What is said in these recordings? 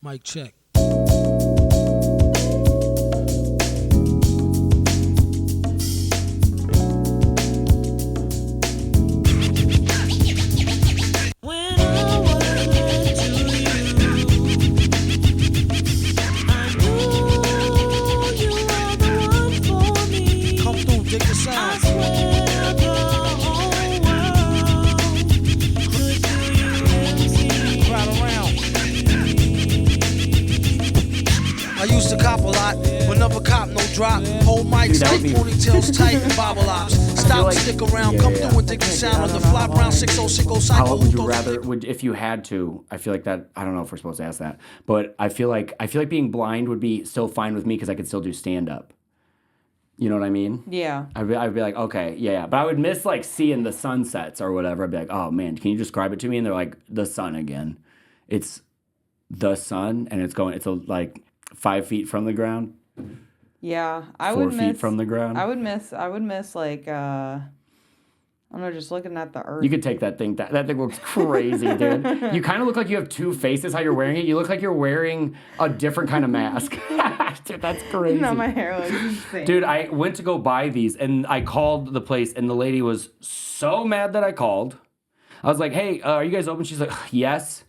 Mic check. I used to cop a lot, but never cop no drop. Hold mics tight, ponytails tight, and bobble ops. Stop, like, stick around, come through and dig the sound on the fly brown 6060 cycle. How would you rather, if you had to, I feel like that, I don't know if we're supposed to ask that, but I feel like being blind would be still fine with me because I could still do stand-up. You know what I mean? Yeah. I'd be like, okay, yeah. But I would miss, like, seeing the sunsets or whatever. I'd be like, oh, man, can you describe it to me? And they're like, the sun again. It's the sun, and it's like 5 feet from the ground. Yeah, 4 feet from the ground. I would miss like I don't know, just looking at the earth. You could take that thing. That thing looks crazy, dude. You kind of look like you have two faces. How you're wearing it? You look like you're wearing a different kind of mask. Dude, that's crazy. No, my hair looks insane. Dude, I went to go buy these, and I called the place, and the lady was so mad that I called. I was like, "Hey, are you guys open?" She's like, "Yes."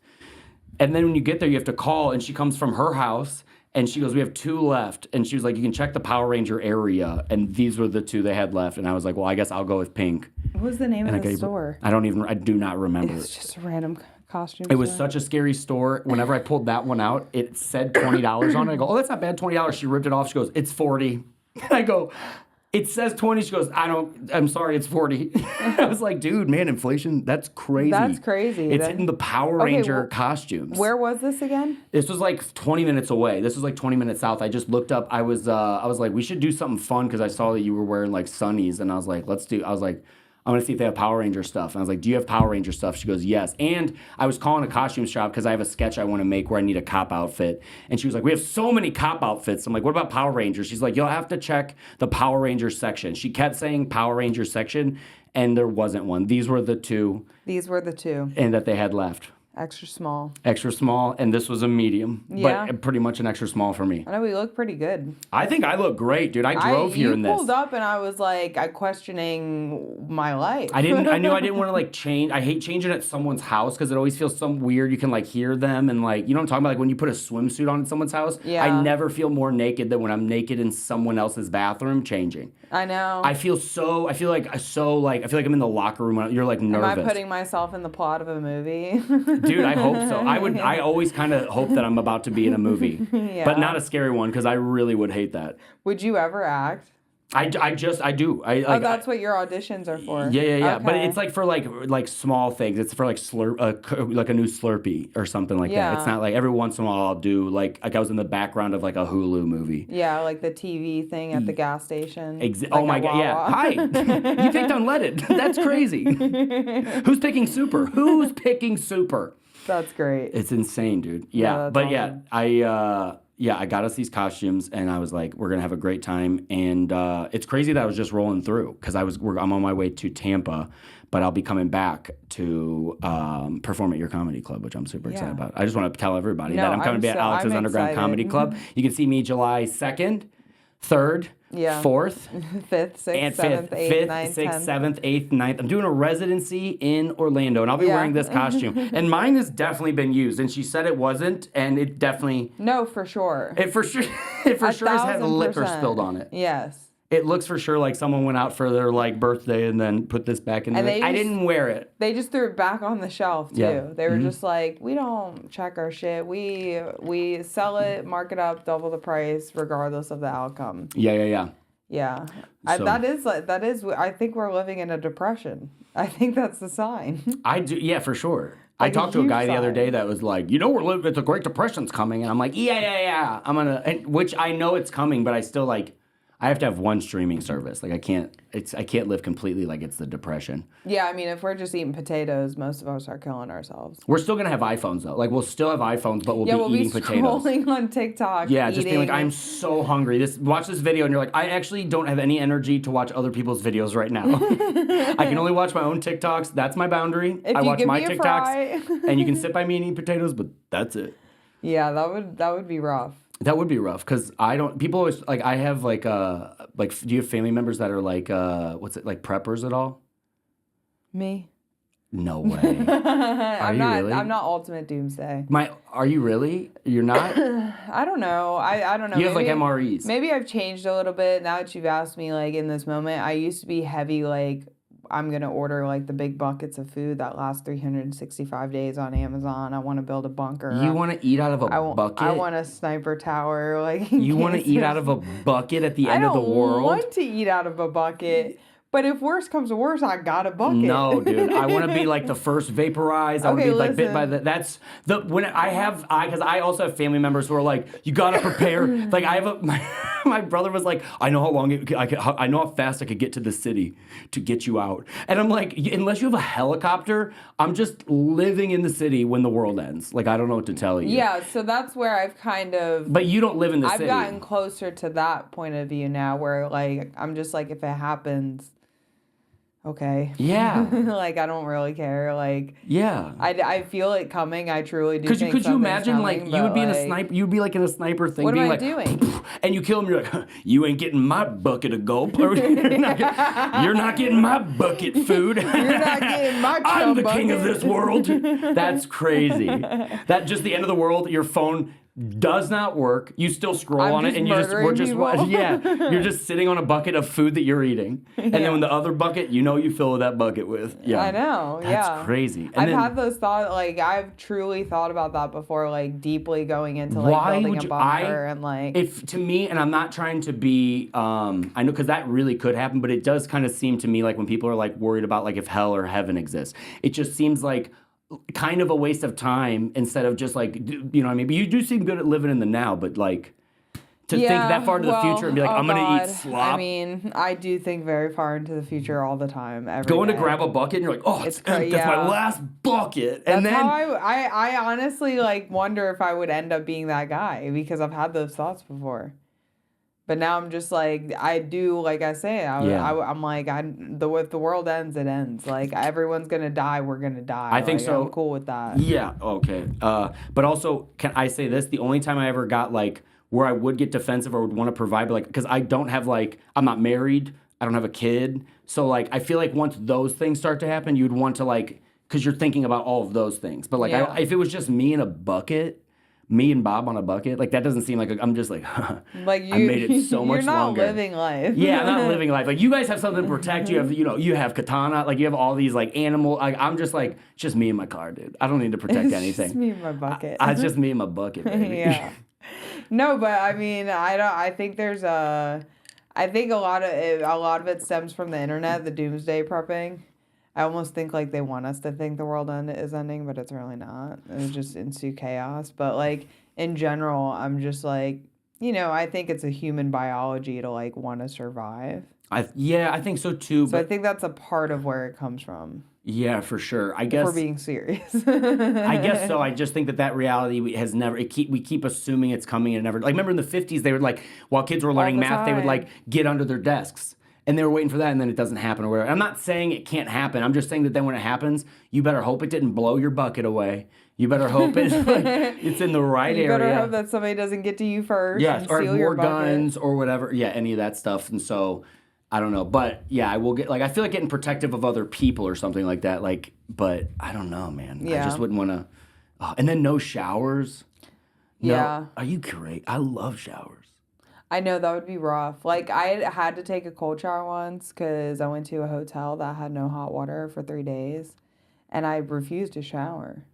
And then when you get there, you have to call, and she comes from her house. And she goes, we have 2 left. And she was like, you can check the Power Ranger area. And these were the 2 they had left. And I was like, well, I guess I'll go with pink. What was the name of the store? I do not remember. It's just a random costume It was such a scary store. Whenever I pulled that one out, it said $20 on it. I go, oh, that's not bad, $20. She ripped it off. She goes, it's $40. And I go, it says 20. She goes, I'm sorry, it's 40. I was like, dude, man, inflation, that's crazy. That's crazy. It's hitting the Power Ranger costumes. Where was this again? This was like 20 minutes away. This was like 20 minutes south. I just looked up. I was like, we should do something fun because I saw that you were wearing like sunnies. And I was like, I'm going to see if they have Power Ranger stuff. And I was like, do you have Power Ranger stuff? She goes, yes. And I was calling a costume shop because I have a sketch I want to make where I need a cop outfit. And she was like, we have so many cop outfits. I'm like, what about Power Rangers? She's like, you'll have to check the Power Ranger section. She kept saying Power Ranger section, and there wasn't one. These were the 2. And that they had left. Extra small. Extra small, and this was a medium. Yeah. But pretty much an extra small for me. I know we look pretty good. I think I look great, dude. I drove here in this. You pulled up and I was like, I'm questioning my life. I knew I didn't want to like change. I hate changing at someone's house because it always feels some weird. You can like hear them and like, you know what I'm talking about? Like when you put a swimsuit on in someone's house. Yeah. I never feel more naked than when I'm naked in someone else's bathroom changing. I know. I feel like I'm in the locker room. You're like nervous. Am I putting myself in the plot of a movie? Dude, I hope so. I always kind of hope that I'm about to be in a movie, yeah. But not a scary one because I really would hate that. Would you ever act? I do. That's what your auditions are for. Yeah. Okay. But it's like for like small things. It's for like like a new Slurpee or something like that. It's not like every once in a while I'll do like I was in the background of like a Hulu movie. Yeah, like the TV thing at the gas station. Oh my God! Yeah. Hi. You picked unleaded. That's crazy. Who's picking super? That's great. It's insane, dude. Yeah, but awesome. I got us these costumes, and I was like, we're gonna have a great time. And it's crazy that I was just rolling through because I'm on my way to Tampa, but I'll be coming back to perform at your comedy club, which I'm super excited about. I just want to tell everybody that I'm coming to be at Alex's Underground Comedy Club. You can see me July 2nd, 3rd. Yeah. 4th, 5th, 6th, 7th, 8th, 9th, 6th, 7th, 8th, 9th. I'm doing a residency in Orlando, and I'll be wearing this costume. And mine has definitely been used, and she said it wasn't, and it definitely... No, for sure. It for sure has had liquor spilled on it. Yes. It looks for sure like someone went out for their like birthday and then put this back in there. I didn't wear it. They just threw it back on the shelf too. Yeah. They were just like, we don't check our shit. We sell it, mark it up, double the price, regardless of the outcome. Yeah. Yeah. So, that is. I think we're living in a depression. I think that's the sign. I do. Yeah, for sure. I talked to a guy the other day that was like, we're living. It's a Great Depression's coming, and I'm like, yeah. Which I know it's coming, but I still like. I have to have one streaming service. Like I can't live completely like it's the Depression. Yeah, I mean, if we're just eating potatoes, most of us are killing ourselves. We're still gonna have iPhones though. Like we'll still have iPhones, but we'll be eating potatoes. Scrolling on TikTok. Yeah, just being like, I'm so hungry. Watch this video, and you're like, I actually don't have any energy to watch other people's videos right now. I can only watch my own TikToks. That's my boundary. I watch my TikToks, and you can sit by me and eat potatoes, but that's it. Yeah, that would be rough. That would be rough because I don't. People always like. I have like do you have family members that are like what's it like preppers at all? Me. No way. Are you really? I'm not ultimate doomsday. Are you really? You're not? I don't know. I don't know. You have like MREs. Maybe I've changed a little bit now that you've asked me. Like in this moment, I used to be heavy. Like I'm gonna order like the big buckets of food that last 365 days on Amazon. I want to build a bunker. You want to eat out of a bucket? I want a sniper tower. Like you want to eat out of a bucket at the end of the world? I don't want to eat out of a bucket. But if worse comes to worse, I got a bucket. No, dude. I want to be like the first vaporized. I want to be like bit by the. That's the when because I also have family members who are like, you gotta prepare. Like I have my brother was like, I know how long I know how fast I could get to the city to get you out. And I'm like, unless you have a helicopter, I'm just living in the city when the world ends. Like I don't know what to tell you. Yeah, so that's where I've kind of. But you don't live in the city. I've gotten closer to that point of view now, where like I'm just like, if it happens. Okay. Yeah. Like I don't really care. Like yeah. I feel it coming. I truly do. Could you imagine coming, like you would be in a sniper? You'd be like in a sniper thing. What being am I like, doing? And you kill him. You're like, you ain't getting my bucket of gulp. You're not getting my bucket food. You're not getting my. I'm the bucket. king of this world. That's crazy. That just the end of the world. Your phone does not work. You still scroll on it, and we're just you're just sitting on a bucket of food that you're eating, and then when the other bucket, you fill that bucket with. Yeah, I know. That's crazy. And I've had those thoughts. Like I've truly thought about that before. Like deeply going into like building a bunker and like. If to me, and I'm not trying to be. I know because that really could happen, but it does kind of seem to me like when people are like worried about like if hell or heaven exists, it just seems like. Kind of a waste of time instead of just like, you know what I mean? But you do seem good at living in the now, but like to think that far into the future and be like, I'm going to eat slop. I mean, I do think very far into the future all the time. Going to grab a bucket and you're like, oh, that's my last bucket. And that's then how I honestly like wonder if I would end up being that guy because I've had those thoughts before. But now I'm just like, I do, like I say, I'm like, if the world ends, it ends. Like, everyone's going to die, we're going to die. I think so. I'm cool with that. Yeah, okay. But also, can I say this? The only time I ever got, like, where I would get defensive or would want to provide, but like, because I don't have, like, I'm not married, I don't have a kid. So, like, I feel like once those things start to happen, you'd want to, like, because you're thinking about all of those things. But, like, if it was just me in a bucket... Me and Bob on a bucket, like that doesn't seem like I'm just like, like I made it so much longer. You're not living life. Yeah, I'm not living life. Like you guys have something to protect. You have, you have katana. Like you have all these like animal. Like I'm just like, it's just me and my car, dude. I don't need to protect anything. It's just me and my bucket. It's just me and my bucket, baby. Yeah. No, but I mean, I think there's I think a lot of it stems from the internet, the doomsday prepping. I almost think like they want us to think the world is ending, but it's really not. It's just ensue chaos. But like in general, I'm just like, I think it's a human biology to like want to survive. I think so too. So I think that's a part of where it comes from. Yeah, for sure. I guess if we're being serious. I guess so. I just think that reality has never. We keep assuming it's coming and never. Like remember in the 50s, they would like while kids were learning math, they would like get under their desks. And they were waiting for that, and then it doesn't happen or whatever. I'm not saying it can't happen. I'm just saying that then when it happens, you better hope it didn't blow your bucket away. You better hope it's in the right area. You better hope that somebody doesn't get to you first. Yes, and or steal more your bucket. guns or whatever. Yeah, any of that stuff. And so, I don't know. But yeah, I will get I feel like getting protective of other people or something like that. Like, but I don't know, man. Yeah. I just wouldn't want to. And then no showers. No, yeah. Are you great? I love showers. I know that would be rough. Like I had to take a cold shower once because I went to a hotel that had no hot water for 3 days, and I refused to shower.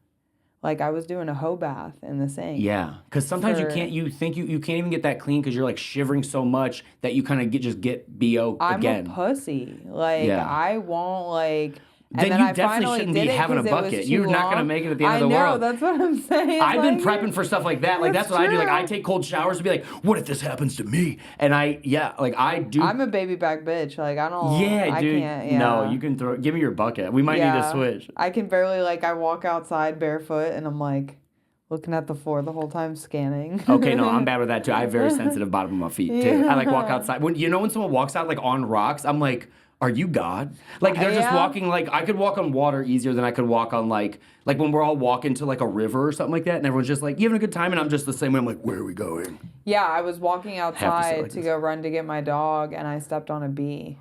Like I was doing a hoe bath in the sink. Yeah, because sometimes you can't. You think you can't even get that clean because you're like shivering so much that you kind of get BO again. I'm a pussy. Like I won't like. Then you definitely shouldn't be having a bucket. You're not going to make it at the end of the world. I know, that's what I'm saying. I've been prepping for stuff like that. Like, that's what I do. Like, I take cold showers to be like, what if this happens to me? And I do. I'm a baby back bitch. Like, I don't. Yeah, dude. No, you can give me your bucket. We might need to switch. I can barely, I walk outside barefoot and I'm like, looking at the floor the whole time, scanning. Okay, no, I'm bad with that too. I have very sensitive bottom of my feet too. I walk outside. When someone walks out on rocks, I'm like, are you God? Like, they're just walking, like, I could walk on water easier than I could walk on, like when we're all walking to, like, a river or something like that, and everyone's just like, you having a good time? And I'm just the same way. I'm like, where are we going? Yeah, I was walking outside to go run to get my dog, and I stepped on a bee.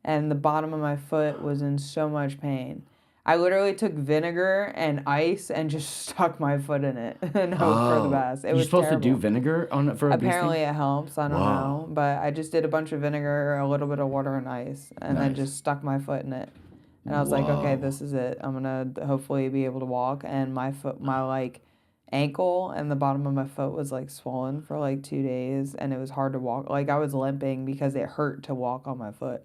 And the bottom of my foot was in so much pain. I literally took vinegar and ice and just stuck my foot in it and hoped for the best. It was supposed terrible. to do vinegar on it for a bee sting? Apparently it helps. I don't know. But I just did a bunch of vinegar, a little bit of water and ice, and then just stuck my foot in it. And I was like, okay, this is it. I'm going to hopefully be able to walk. And my foot, like, ankle and the bottom of my foot was, like, swollen for, like, 2 days. And it was hard to walk. Like, I was limping because it hurt to walk on my foot.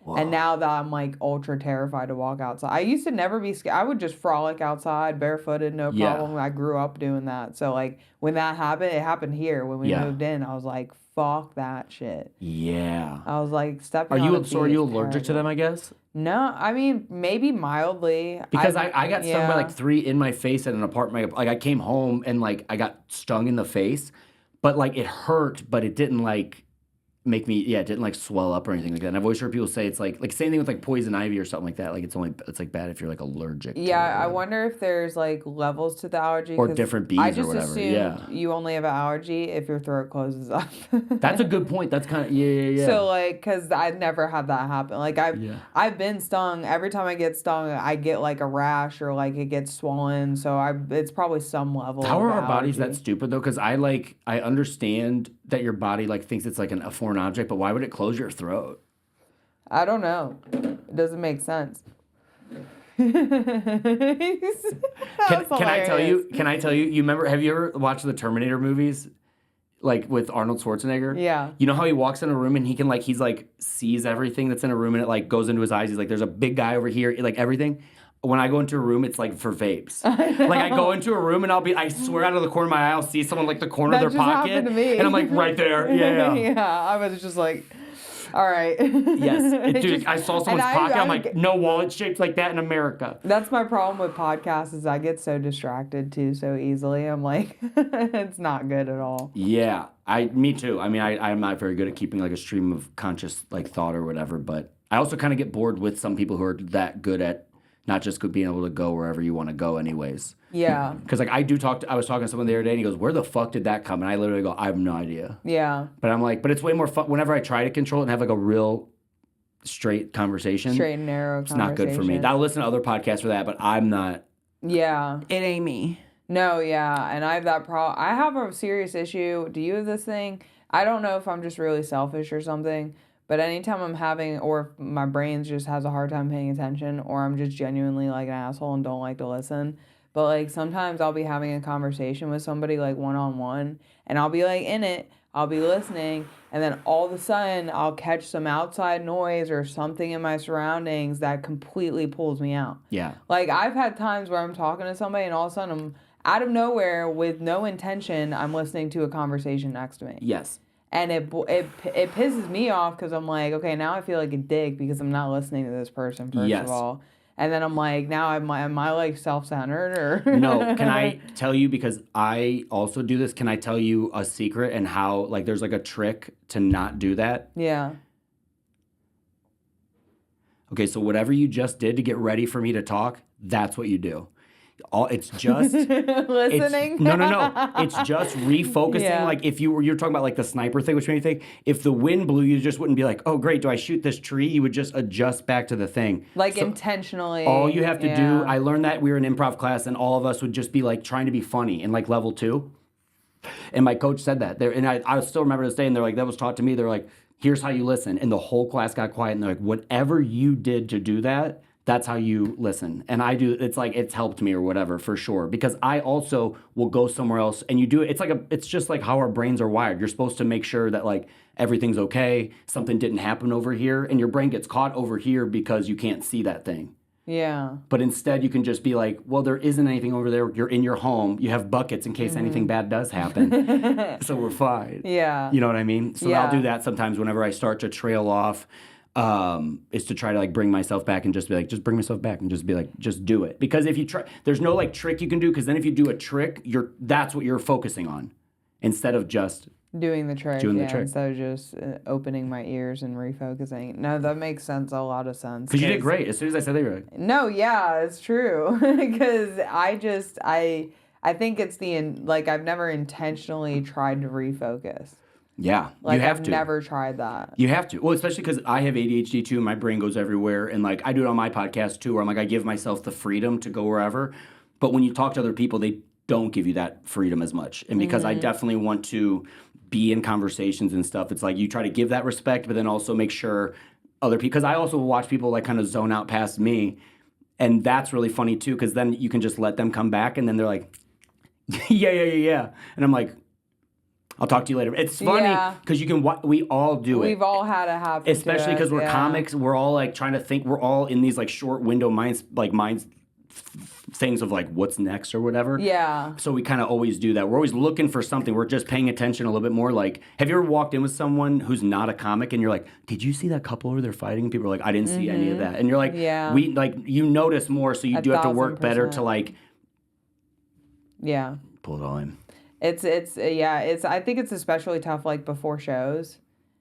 Wow. And now that I'm, like, ultra terrified to walk outside. I used to never be scared. I would just frolic outside barefooted, no problem. I grew up doing that. So, like, when that happened, it happened here. When we moved in, I was like, fuck that shit. Yeah. I was like, stepping on a bee. So are you allergic to them, I guess? No, I mean, maybe mildly. Because I got stung by, like, 3 in my face at an apartment. Like, I came home and, like, I got stung in the face. But, like, it hurt, but it didn't, like... make me it didn't like swell up or anything like that. And I've always heard people say it's like same thing with like poison ivy or something like that. Like it's like bad if you're like allergic to it. I wonder if there's like levels to the allergy or different bees or whatever. I just assume you only have an allergy if your throat closes up. That's a good point. That's kind of yeah. So like, because I've never had that happen. Like I've been stung. Every time I get stung, I get like a rash or like it gets swollen. So it's probably some level. How are our bodies that stupid though? Because I understand that your body like thinks it's like a foreign object, but why would it close your throat? I don't know. It doesn't make sense. Can I tell you? You remember? Have you ever watched the Terminator movies, like with Arnold Schwarzenegger? Yeah. You know how he walks in a room and he can like he's like sees everything that's in a room and it like goes into his eyes. He's like, there's a big guy over here, like everything. When I go into a room, it's like for vapes. Like I go into a room and I swear out of the corner of my eye, I'll see someone like the corner of their pocket. Happened to me. And I'm like, right there. Yeah. Yeah, I was just like, all right. Yes. Dude, I saw someone's pocket. I'm like, no wallet shaped like that in America. That's my problem with podcasts is I get so distracted too so easily. I'm like, it's not good at all. Yeah. Me too. I mean, I'm not very good at keeping like a stream of conscious like thought or whatever, but I also kind of get bored with some people who are that good at not just being able to go wherever you want to go anyways. Yeah. Because like I was talking to someone the other day and he goes, where the fuck did that come? And I literally go, I have no idea. Yeah. But I'm like, but it's way more fun whenever I try to control it and have like a real straight conversation. Straight and narrow conversation. It's not good for me. I'll listen to other podcasts for that, but I'm not. Yeah. It ain't me. No, yeah. And I have that problem. I have a serious issue. Do you have this thing? I don't know if I'm just really selfish or something. But anytime I'm having, or if my brain just has a hard time paying attention, or I'm just genuinely like an asshole and don't like to listen. But like sometimes I'll be having a conversation with somebody like one-on-one, and I'll be like in it, I'll be listening, and then all of a sudden I'll catch some outside noise or something in my surroundings that completely pulls me out. Yeah. Like I've had times where I'm talking to somebody and all of a sudden I'm out of nowhere with no intention, I'm listening to a conversation next to me. Yes. And it pisses me off because I'm like, okay, now I feel like a dick because I'm not listening to this person, first of all. And then I'm like, now am I like self-centered or? No, can I tell you, because I also do this, can I tell you a secret and how, like, there's like a trick to not do that? Yeah. Okay, so whatever you just did to get ready for me to talk, that's what you do. It's just listening. No. It's just refocusing. Yeah. Like if you're talking about like the sniper thing, which made me think if the wind blew, you just wouldn't be like, oh great, do I shoot this tree? You would just adjust back to the thing. Like so intentionally. All you have to do. I learned that we were in improv class, and all of us would just be like trying to be funny in like level 2. And my coach said that there, and I still remember this day. And they're like, that was taught to me. They're like, here's how you listen. And the whole class got quiet. And they're like, whatever you did to do that, that's how you listen. And I do, it's like, it's helped me or whatever, for sure. Because I also will go somewhere else and you do it. It's just like how our brains are wired. You're supposed to make sure that like everything's okay. Something didn't happen over here. And your brain gets caught over here because you can't see that thing. Yeah. But instead you can just be like, well, there isn't anything over there. You're in your home. You have buckets in case anything bad does happen. So we're fine. Yeah. You know what I mean? So I'll do that sometimes whenever I start to trail off. Is to try to like bring myself back and just be like, just bring myself back and just be like, just do it. Because if you try, there's no like trick you can do, because then if you do a trick, that's what you're focusing on instead of just Doing the trick, instead of just opening my ears and refocusing. No, that makes sense, a lot of sense. Because you did great. As soon as I said that, you were like... No, yeah, it's true. Because I think it's I've never intentionally tried to refocus. Yeah, like you have I've to. never tried that. You have to. Well, especially because I have ADHD too. My brain goes everywhere. And like I do it on my podcast too, where I'm like, I give myself the freedom to go wherever. But when you talk to other people, they don't give you that freedom as much. And because I definitely want to be in conversations and stuff, it's like you try to give that respect, but then also make sure other people, because I also watch people like kind of zone out past me. And that's really funny too, because then you can just let them come back and then they're like, yeah. And I'm like, I'll talk to you later. It's funny because you can. We all do it. We've all had it happen. Especially because we're comics. We're all like trying to think. We're all in these like short window minds things of like what's next or whatever. Yeah. So we kind of always do that. We're always looking for something. We're just paying attention a little bit more. Like, have you ever walked in with someone who's not a comic and you're like, did you see that couple over there fighting? And people are like, I didn't see any of that. And you're like, we like you notice more, so you do have to work better to like. Yeah. Pull it all in. It's I think it's especially tough like before shows.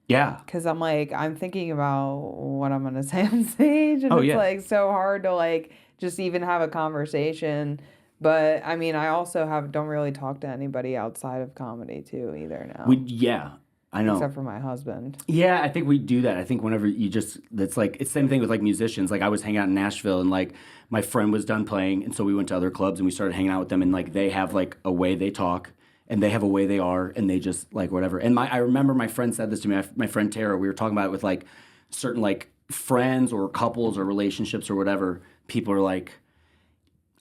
Yeah. Because I'm thinking about what I'm gonna say on stage, and it's like so hard to like just even have a conversation. But I mean, I also don't really talk to anybody outside of comedy too either now. I know. Except for my husband. Yeah, I think we do that. I think whenever it's the same thing with like musicians. Like I was hanging out in Nashville and like my friend was done playing, and so we went to other clubs and we started hanging out with them, and like they have like a way they talk. And they have a way they are, and they just like whatever. And I remember my friend said this to me. My friend Tara, we were talking about it with like certain like friends or couples or relationships or whatever. People are like,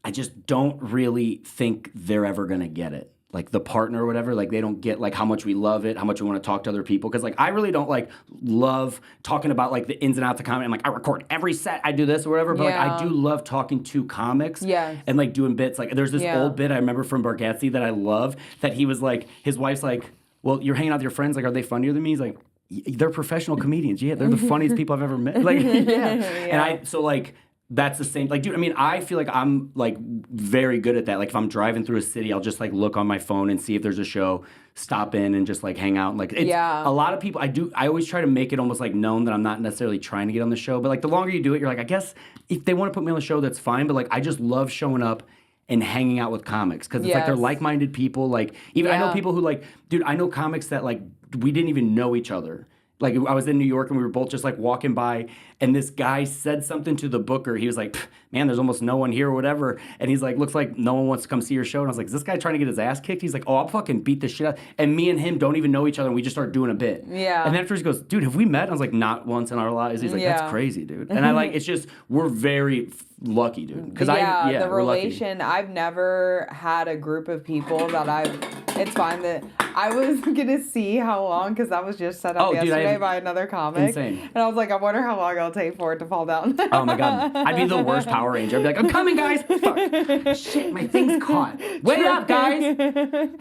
I just don't really think they're ever gonna get it. Like the partner or whatever, like they don't get like how much we love it, how much we want to talk to other people. Because like I really don't like love talking about like the ins and outs of comedy. I'm like I record every set, I do this or whatever. But like I do love talking to comics and like doing bits. Like there's this old bit I remember from Bargatze that I love, that he was like, his wife's like, well, you're hanging out with your friends. Like, are they funnier than me? He's like, they're professional comedians. Yeah, they're the funniest people I've ever met. Like, And so like. That's the same. Like, dude, I mean, I feel like I'm, like, very good at that. Like, if I'm driving through a city, I'll just, like, look on my phone and see if there's a show, stop in and just, like, hang out. Like, it's a lot of people, I always try to make it almost, like, known that I'm not necessarily trying to get on the show. But, like, the longer you do it, you're like, I guess if they want to put me on the show, that's fine. But, like, I just love showing up and hanging out with comics. Because it's, like, they're like-minded people. Like, even I know people who, like, dude, I know comics that, like, we didn't even know each other. Like, I was in New York, and we were both just, like, walking by, and this guy said something to the booker. He was like, man, there's almost no one here or whatever. And he's like, looks like no one wants to come see your show. And I was like, is this guy trying to get his ass kicked? He's like, oh, I'll fucking beat the shit out. And me and him don't even know each other, and we just start doing a bit. Yeah. And then after he goes, dude, have we met? And I was like, not once in our lives. He's like, that's crazy, dude. And I like, it's just, we're very lucky, dude. Because the relation, I've never had a group of people that it's fine that I was going to see how long, because that was just set up yesterday by another comic. Insane. And I was like, I wonder how long it'll take for it to fall down. Oh my God. I'd be the worst Power Ranger. I'd be like, I'm coming, guys. Fuck. Shit, my thing's caught. Wait up, guys.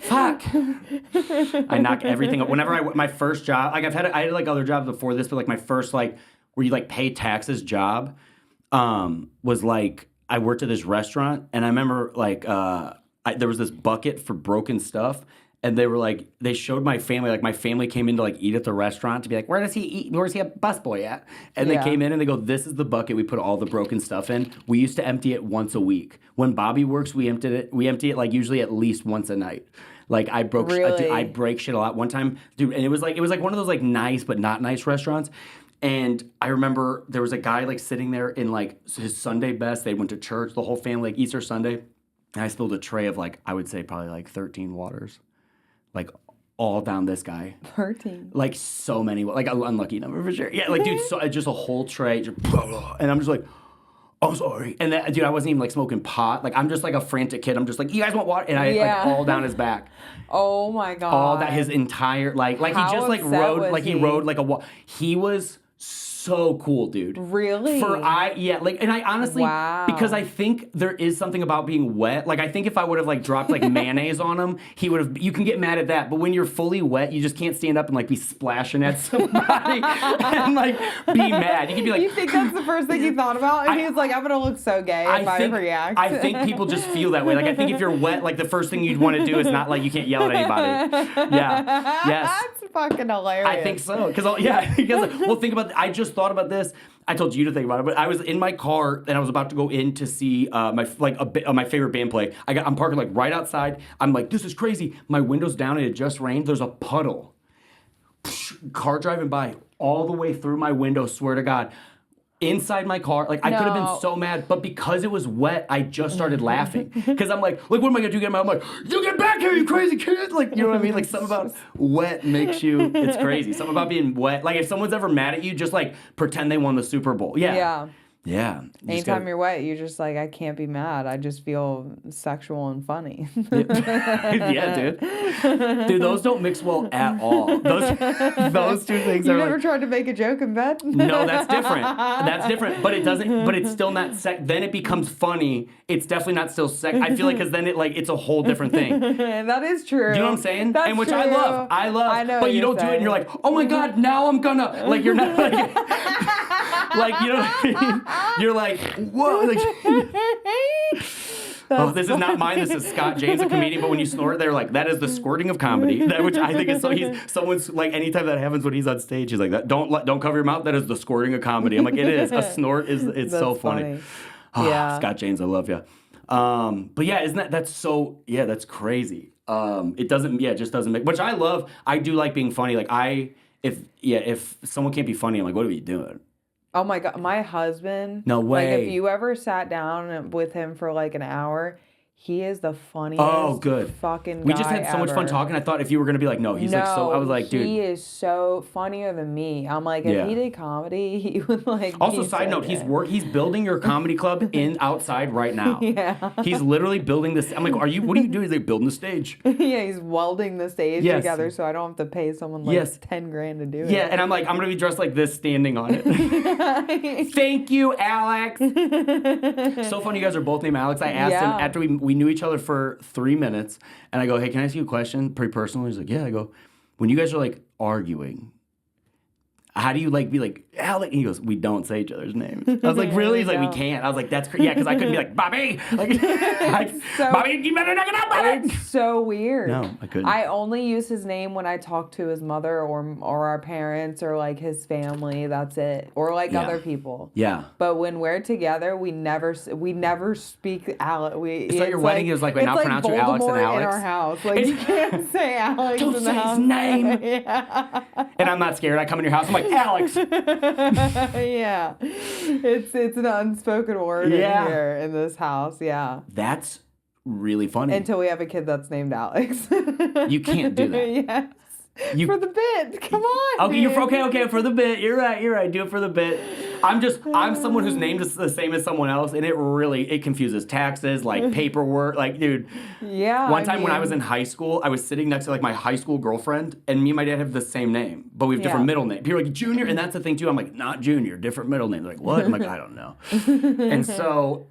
Fuck. I knock everything up. Whenever my first job, like I had like other jobs before this, but like my first like where you like pay taxes job was like I worked at this restaurant, and I remember like there was this bucket for broken stuff. And they were like, they showed my family, like my family came in to like eat at the restaurant to be like, where does he eat? Where's he a busboy at? And they came in and they go, this is the bucket we put all the broken stuff in. We used to empty it once a week. When Bobby works, we empty it like usually at least once a night. Like I break shit a lot. One time, dude, and it was like one of those like nice but not nice restaurants. And I remember there was a guy like sitting there in like his Sunday best. They went to church, the whole family, like Easter Sunday. And I spilled a tray of like, I would say probably like 13 waters. Like all down this guy. 13. Like so many, like an unlucky number for sure. Yeah, like dude, so just a whole tray, and I'm just like, oh sorry. And that, dude, I wasn't even like smoking pot. Like I'm just like a frantic kid. I'm just like, you guys want water? And I like all down his back. Oh my God. All that his entire like he just like rode like he rode like he was so cool, dude. Really? And I honestly, because I think there is something about being wet. Like, I think if I would have like dropped like mayonnaise on him, he would have. You can get mad at that, but when you're fully wet, you just can't stand up and like be splashing at somebody and like be mad. You can be like, you think that's the first thing he thought about, and he was like, I'm gonna look so gay if I react. I think people just feel that way. Like, I think if you're wet, like the first thing you'd want to do is not like you can't yell at anybody. Yeah. Yes. That's fucking hilarious. I think so. Because think about. I just thought about this. I told you to think about it, but I was in my car and I was about to go in to see my favorite band play. I'm parking like right outside. I'm like, this is crazy. My window's down and it just rained. There's a puddle. Car driving by all the way through my window. Swear to God. Inside my car, like I could have been so mad, but because it was wet, I just started laughing. Because I'm like, what am I gonna do? I'm like, you get back here, you crazy kid! Like, you know what I mean? Like, something about wet makes you, it's crazy. Something about being wet. Like, if someone's ever mad at you, just like pretend they won the Super Bowl. Yeah. Yeah. Anytime you're wet, you're just like, I can't be mad. I just feel sexual and funny. Yeah, dude. Dude, those don't mix well at all. Those two things You never tried to make a joke in bed? No, that's different. That's different. But it doesn't, but it's still not then it becomes funny. It's definitely not still I feel like, because then it's a whole different thing. That is true. You know what I'm saying? That's and which true. I love. I know but you don't do it and you're like, oh my God, now I'm gonna, like, you're not like, like, you know what I mean? You're like, whoa. Like, oh, this is not mine. This is Scott James, a comedian. But when you snort, they're like, that is the squirting of comedy. Which I think is so. Someone's like, anytime that happens when he's on stage, he's like, that. Don't cover your mouth. That is the squirting of comedy. I'm like, it is. A snort is. It's so funny. Oh, yeah. Scott James, I love you. But yeah, that's so? Yeah, that's crazy. It doesn't. Yeah, it just doesn't make. Which I love. I do like being funny. Like if someone can't be funny, I'm like, what are you doing? Oh my God, my husband. No way. Like, if you ever sat down with him for like an hour, he is the funniest fucking guy We just had so much fun talking. I thought if you were going to be like, no, he's like so, I was like, dude. He is so funnier than me. I'm like, if he did comedy, he would like. Also, side note, he's building your comedy club outside right now. Yeah. He's literally building this. I'm like, what are you doing? He's like, building the stage. Yeah, he's welding the stage together so I don't have to pay someone like $10,000 to do it. Yeah, and I'm like, I'm going to be dressed like this standing on it. Thank you, Alex. So funny you guys are both named Alex. I asked him after we knew each other for 3 minutes, and I go, hey, can I ask you a question? Pretty personal. He's like, yeah. I go, when you guys are like arguing, how do you like be like, Alex? And he goes, we don't say each other's names. I was like, really? He's like, we can't. I was like, that's crazy. Yeah, because I couldn't be like, Bobby. Like, Bobby, you better knock it out, Bobby. It's so weird. No, I couldn't. I only use his name when I talk to his mother or our parents or like his family. That's it. Or like other people. Yeah. But when we're together, we never speak Alex. It's like your wedding is like, we now pronounce you Alex and Alex. In our house. Like, you can't say Alex don't in the say house. his name. Yeah. And I'm not scared. I come in your house, I'm like, Alex. Yeah. It's an unspoken word in here in this house. Yeah. That's really funny. Until we have a kid that's named Alex. You can't do that. Yes. For the bit. Come on. Okay, okay, for the bit. You're right. Do it for the bit. I'm someone whose name is the same as someone else, and it confuses taxes, like paperwork, like, dude. Yeah. One time when I was in high school, I was sitting next to like my high school girlfriend, and me and my dad have the same name, but we have different middle names. People are like, Junior, and that's the thing too. I'm like, not Junior, different middle name. They're like, what? I'm like, I don't know. And so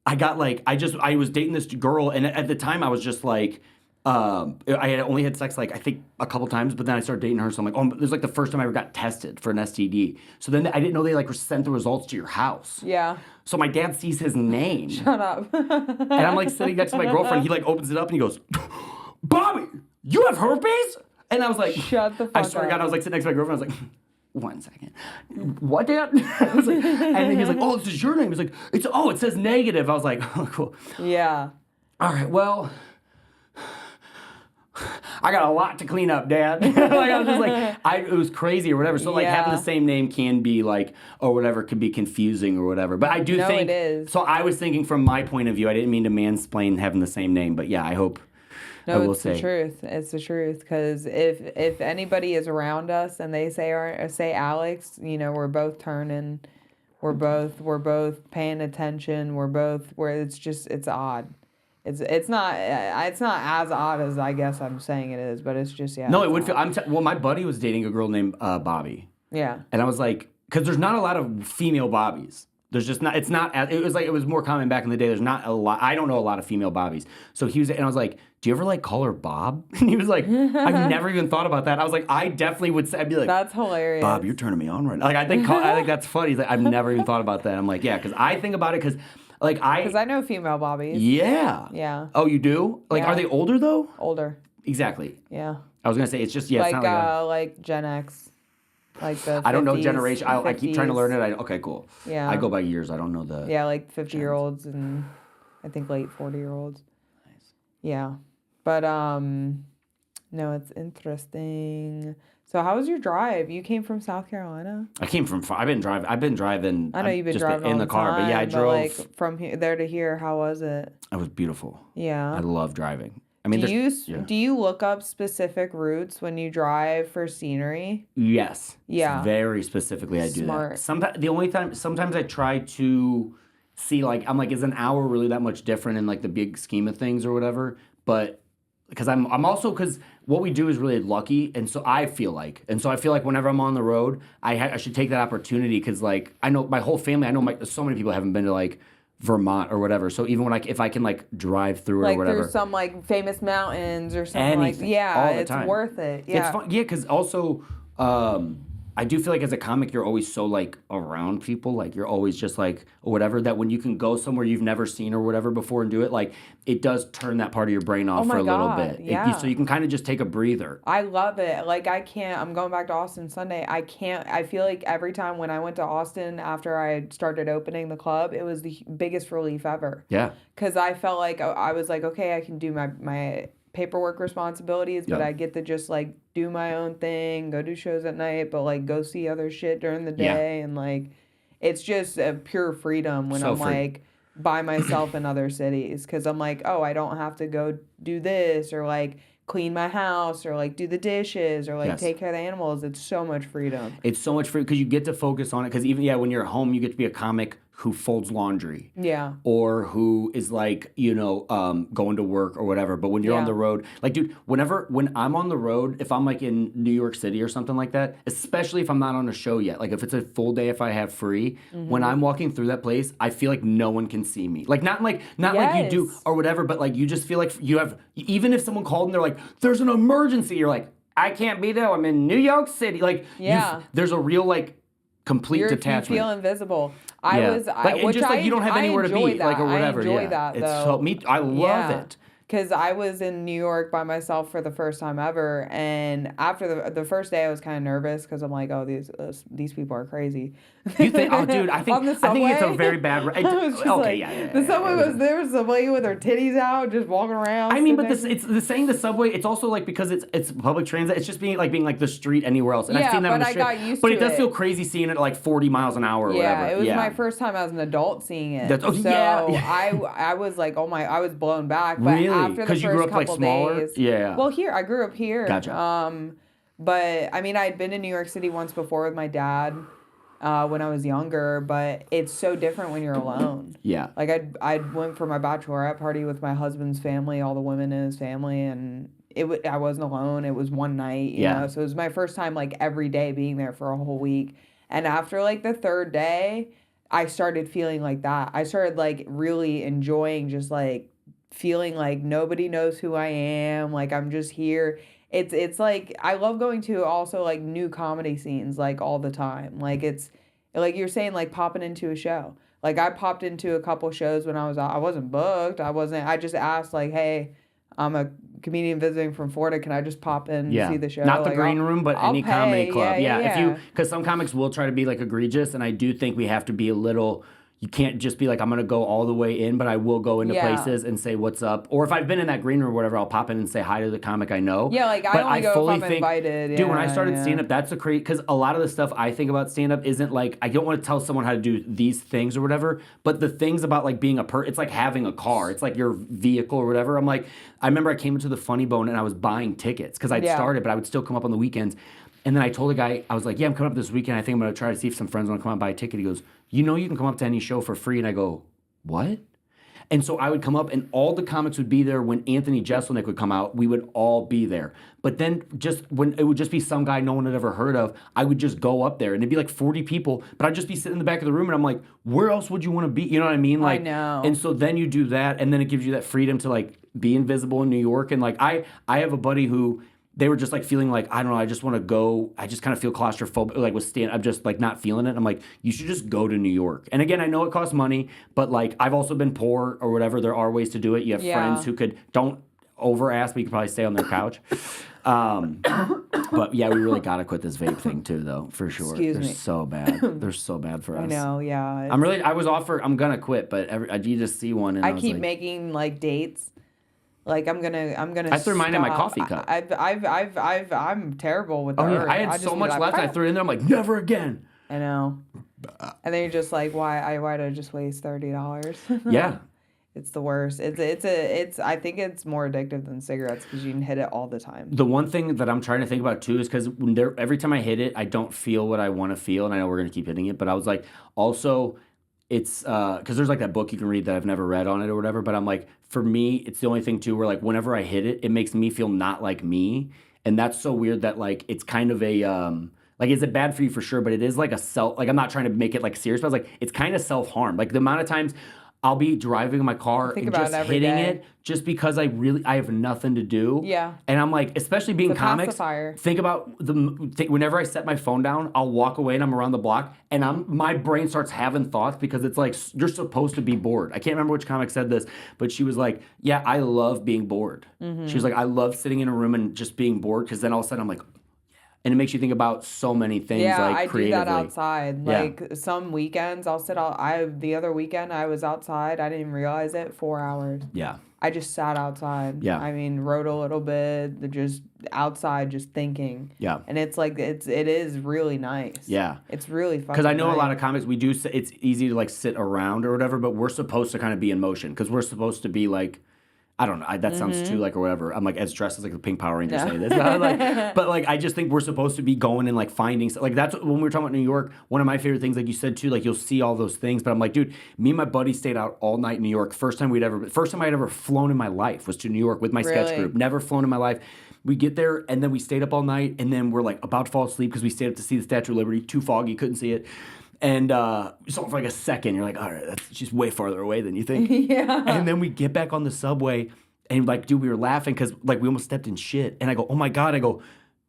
I got like, I was dating this girl, and at the time I was just like, I had only had sex like I think a couple times, but then I started dating her. So I'm like, oh, this is like the first time I ever got tested for an STD. So then I didn't know they like sent the results to your house. Yeah. So my dad sees his name. Shut up. And I'm like sitting next to my girlfriend. He like opens it up and he goes, Bobby, you have herpes? And I was like, shut the fuck up. I swear to God, I was like sitting next to my girlfriend. I was like, 1 second. What, Dad? I was like, and then he's like, oh, this is your name. He's like, it says negative. I was like, oh, cool. Yeah. All right, well, I got a lot to clean up, Dad. Like, I was just like, it was crazy or whatever. So like having the same name can be like, or whatever, could be confusing or whatever. But I do think, it is. So I was thinking from my point of view, I didn't mean to mansplain having the same name, but yeah, I hope. No, it's the truth. It's the truth. Because if anybody is around us and they say Alex, we're both turning, we're both paying attention. It's odd. It's not as odd as I guess I'm saying it is, but it's just No, it would feel. Well, my buddy was dating a girl named Bobby. Yeah. And I was like, because there's not a lot of female Bobbies. There's just not. It's not. It was more common back in the day. There's not a lot. I don't know a lot of female Bobbies. So he was, and I was like, "Do you ever like call her Bob?" And he was like, "I've never even thought about that." I was like, "I definitely would say." I'd be like, "That's hilarious, Bob. You're turning me on right now." Like I think that's funny. He's like, "I've never even thought about that." I'm like, "Yeah," because I think about it because I know female Bobbies. Yeah. Yeah. Oh, you do? Like, are they older though? Older. Exactly. Yeah. I was gonna say it's just it's not like Gen X. Like the 50s, I don't know generation. I keep trying to learn it. Okay, cool. Yeah. I go by years. I don't know the. Yeah, like 50-year-olds and I think late 40-year-olds. Nice. Yeah, but no, it's interesting. So how was your drive? You came from South Carolina? I came from. I've been driving. I know you've been driving in the car, time, but yeah, I drove like from there to here. How was it? It was beautiful. Yeah. I love driving. I mean, do you look up specific routes when you drive for scenery? Yes. Yeah. Very specifically, I do Smart. that. Sometimes I try to see I'm like, is an hour really that much different in like the big scheme of things or whatever? But because I'm also because what we do is really lucky, and so I feel like whenever I'm on the road, I should take that opportunity because like I know my whole family, so many people haven't been to like Vermont or whatever. So even when if I can like drive through it or whatever, through some like famous mountains or something anything, it's worth it. Yeah, it's fun. Yeah, because also I do feel like as a comic, you're always so like around people, like you're always just like or whatever. That when you can go somewhere you've never seen or whatever before and do it, like it does turn that part of your brain off for a little bit. Yeah. So you can kind of just take a breather. I love it. Like I'm going back to Austin Sunday. I feel like every time when I went to Austin after I started opening the club, it was the biggest relief ever. Yeah. Because I felt like I was like, okay, I can do my paperwork responsibilities, but I get to just like do my own thing, go do shows at night, but like go see other shit during the day. And like it's just a pure freedom when I'm like by myself in other cities, because I'm like, oh, I don't have to go do this or like clean my house or like do the dishes or like take care of the animals. It's so much freedom. It's so much freedom because you get to focus on it, because even when you're at home you get to be a comic who folds laundry. Yeah. Or who is like, going to work or whatever. But when you're on the road, like, dude, when I'm on the road, if I'm like in New York City or something like that, especially if I'm not on a show yet, like if it's a full day, if I have free, when I'm walking through that place, I feel like no one can see me. Like, not like you do or whatever, but like you just feel like you have, even if someone called and they're like, there's an emergency, you're like, I can't be there. I'm in New York City. Like, there's a real like complete detachment. You feel invisible. You don't have anywhere to be, like, or whatever. I enjoy that, though. I love it. Because I was in New York by myself for the first time ever, and after the first day, I was kind of nervous because I'm like, oh, these people are crazy. You think? Oh, dude, I think it's a very bad. The subway there was a lady with her titties out, just walking around. I mean, but it's the subway. It's also like because it's public transit. It's just being like the street anywhere else. And I've seen that on the street. Got used but to it does feel crazy seeing it at like 40 miles an hour or whatever. It was my first time as an adult seeing it. I was like, I was blown back. But really? After the first you grew up like smaller? days, yeah. Well, I grew up here. Gotcha. But I mean, I'd been in New York City once before with my dad. When I was younger, but it's so different when you're alone. Yeah. Like I went for my bachelorette party with my husband's family, all the women in his family, and I wasn't alone. It was one night, you know. So it was my first time like every day being there for a whole week. And after like the third day, I started feeling like that. I started like really enjoying just like feeling like nobody knows who I am. Like I'm just here. It's like I love going to also like new comedy scenes like all the time. Like it's like you're saying, like popping into a show. Like I popped into a couple shows when I wasn't booked. I just asked like, hey, I'm a comedian visiting from Florida. Can I just pop in and see the show? Not like, the green room, but I'll any pay. comedy club. Yeah. Because some comics will try to be like egregious, and I do think we have to be a little. You can't just be like, I'm going to go all the way in, but I will go into places and say what's up. Or if I've been in that green room or whatever, I'll pop in and say hi to the comic I know. Yeah, like I only go if I'm invited. Dude, when I started stand-up, that's the crazy... Because a lot of the stuff I think about stand-up isn't like... I don't want to tell someone how to do these things or whatever, but the things about like being it's like having a car. It's like your vehicle or whatever. I'm like... I remember I came into the Funny Bone and I was buying tickets because I'd started, but I would still come up on the weekends. And then I told the guy, I was like, I'm coming up this weekend. I think I'm going to try to see if some friends want to come out and buy a ticket. He goes, you can come up to any show for free. And I go, what? And so I would come up and all the comics would be there when Anthony Jeselnik would come out. We would all be there. But then just when it would just be some guy no one had ever heard of, I would just go up there and it'd be like 40 people, but I'd just be sitting in the back of the room and I'm like, where else would you want to be? You know what I mean? Like, I know. And so then you do that and then it gives you that freedom to like be invisible in New York. And like I have a buddy who they were just like feeling like, I don't know, I just want to go. I just kind of feel claustrophobic, like I'm just like not feeling it. I'm like, you should just go to New York. And again, I know it costs money, but like I've also been poor or whatever. There are ways to do it. You have friends who don't over ask, but you can probably stay on their couch. But yeah, we really got to quit this vape thing too, though, for sure. They're so bad. They're so bad for us. I know, yeah. I'm going to quit, but I just see one and I keep making like dates. Like I'm gonna. I threw mine in my coffee cup. I'm terrible with that. Oh yeah, I had so much left. I threw it in there. I'm like, never again. I know. And then you're just like, why did I just waste $30? Yeah. It's the worst. It's. I think it's more addictive than cigarettes because you can hit it all the time. The one thing that I'm trying to think about too is because every time I hit it, I don't feel what I want to feel, and I know we're gonna keep hitting it. But I was like, also. It's because there's like that book you can read that I've never read on it or whatever, but I'm like, for me, it's the only thing too where like whenever I hit it, it makes me feel not like me. And that's so weird that like it's kind of a like, is it bad for you for sure? But it is like like I'm not trying to make it like serious, but I was like, it's kind of self-harm. Like the amount of times I'll be driving in my car and just hitting it just because I have nothing to do. Yeah. And I'm like, especially being comics, think about whenever I set my phone down, I'll walk away and I'm around the block and my brain starts having thoughts because it's like, you're supposed to be bored. I can't remember which comic said this, but she was like, yeah, I love being bored. Mm-hmm. She was like, I love sitting in a room and just being bored because then all of a sudden I'm like, and it makes you think about so many things, like creatively. Yeah, I do that outside. Like some weekends, I'll sit out. The other weekend, I was outside. I didn't even realize it. 4 hours. Yeah. I just sat outside. Yeah. I mean, wrote a little bit, just outside, just thinking. Yeah. And it's like it is really nice. Yeah. It's really fun. Because I know a lot of comics, it's easy to like sit around or whatever, but we're supposed to kind of be in motion because we're supposed to be like. I don't know. That sounds too like or whatever. I'm like as dressed as like the Pink Power Rangers say this. But like I just think we're supposed to be going and like finding like that's when we were talking about New York. One of my favorite things, like you said too, like you'll see all those things. But I'm like, dude, me and my buddy stayed out all night in New York. First time I'd ever flown in my life was to New York with my sketch group. Never flown in my life. We get there and then we stayed up all night and then we're like about to fall asleep because we stayed up to see the Statue of Liberty. Too foggy, couldn't see it. And we saw it for like a second. You're like, all right, that's just way farther away than you think. Yeah. And then we get back on the subway. And like, dude, we were laughing because like we almost stepped in shit. And I go, oh my God. I go,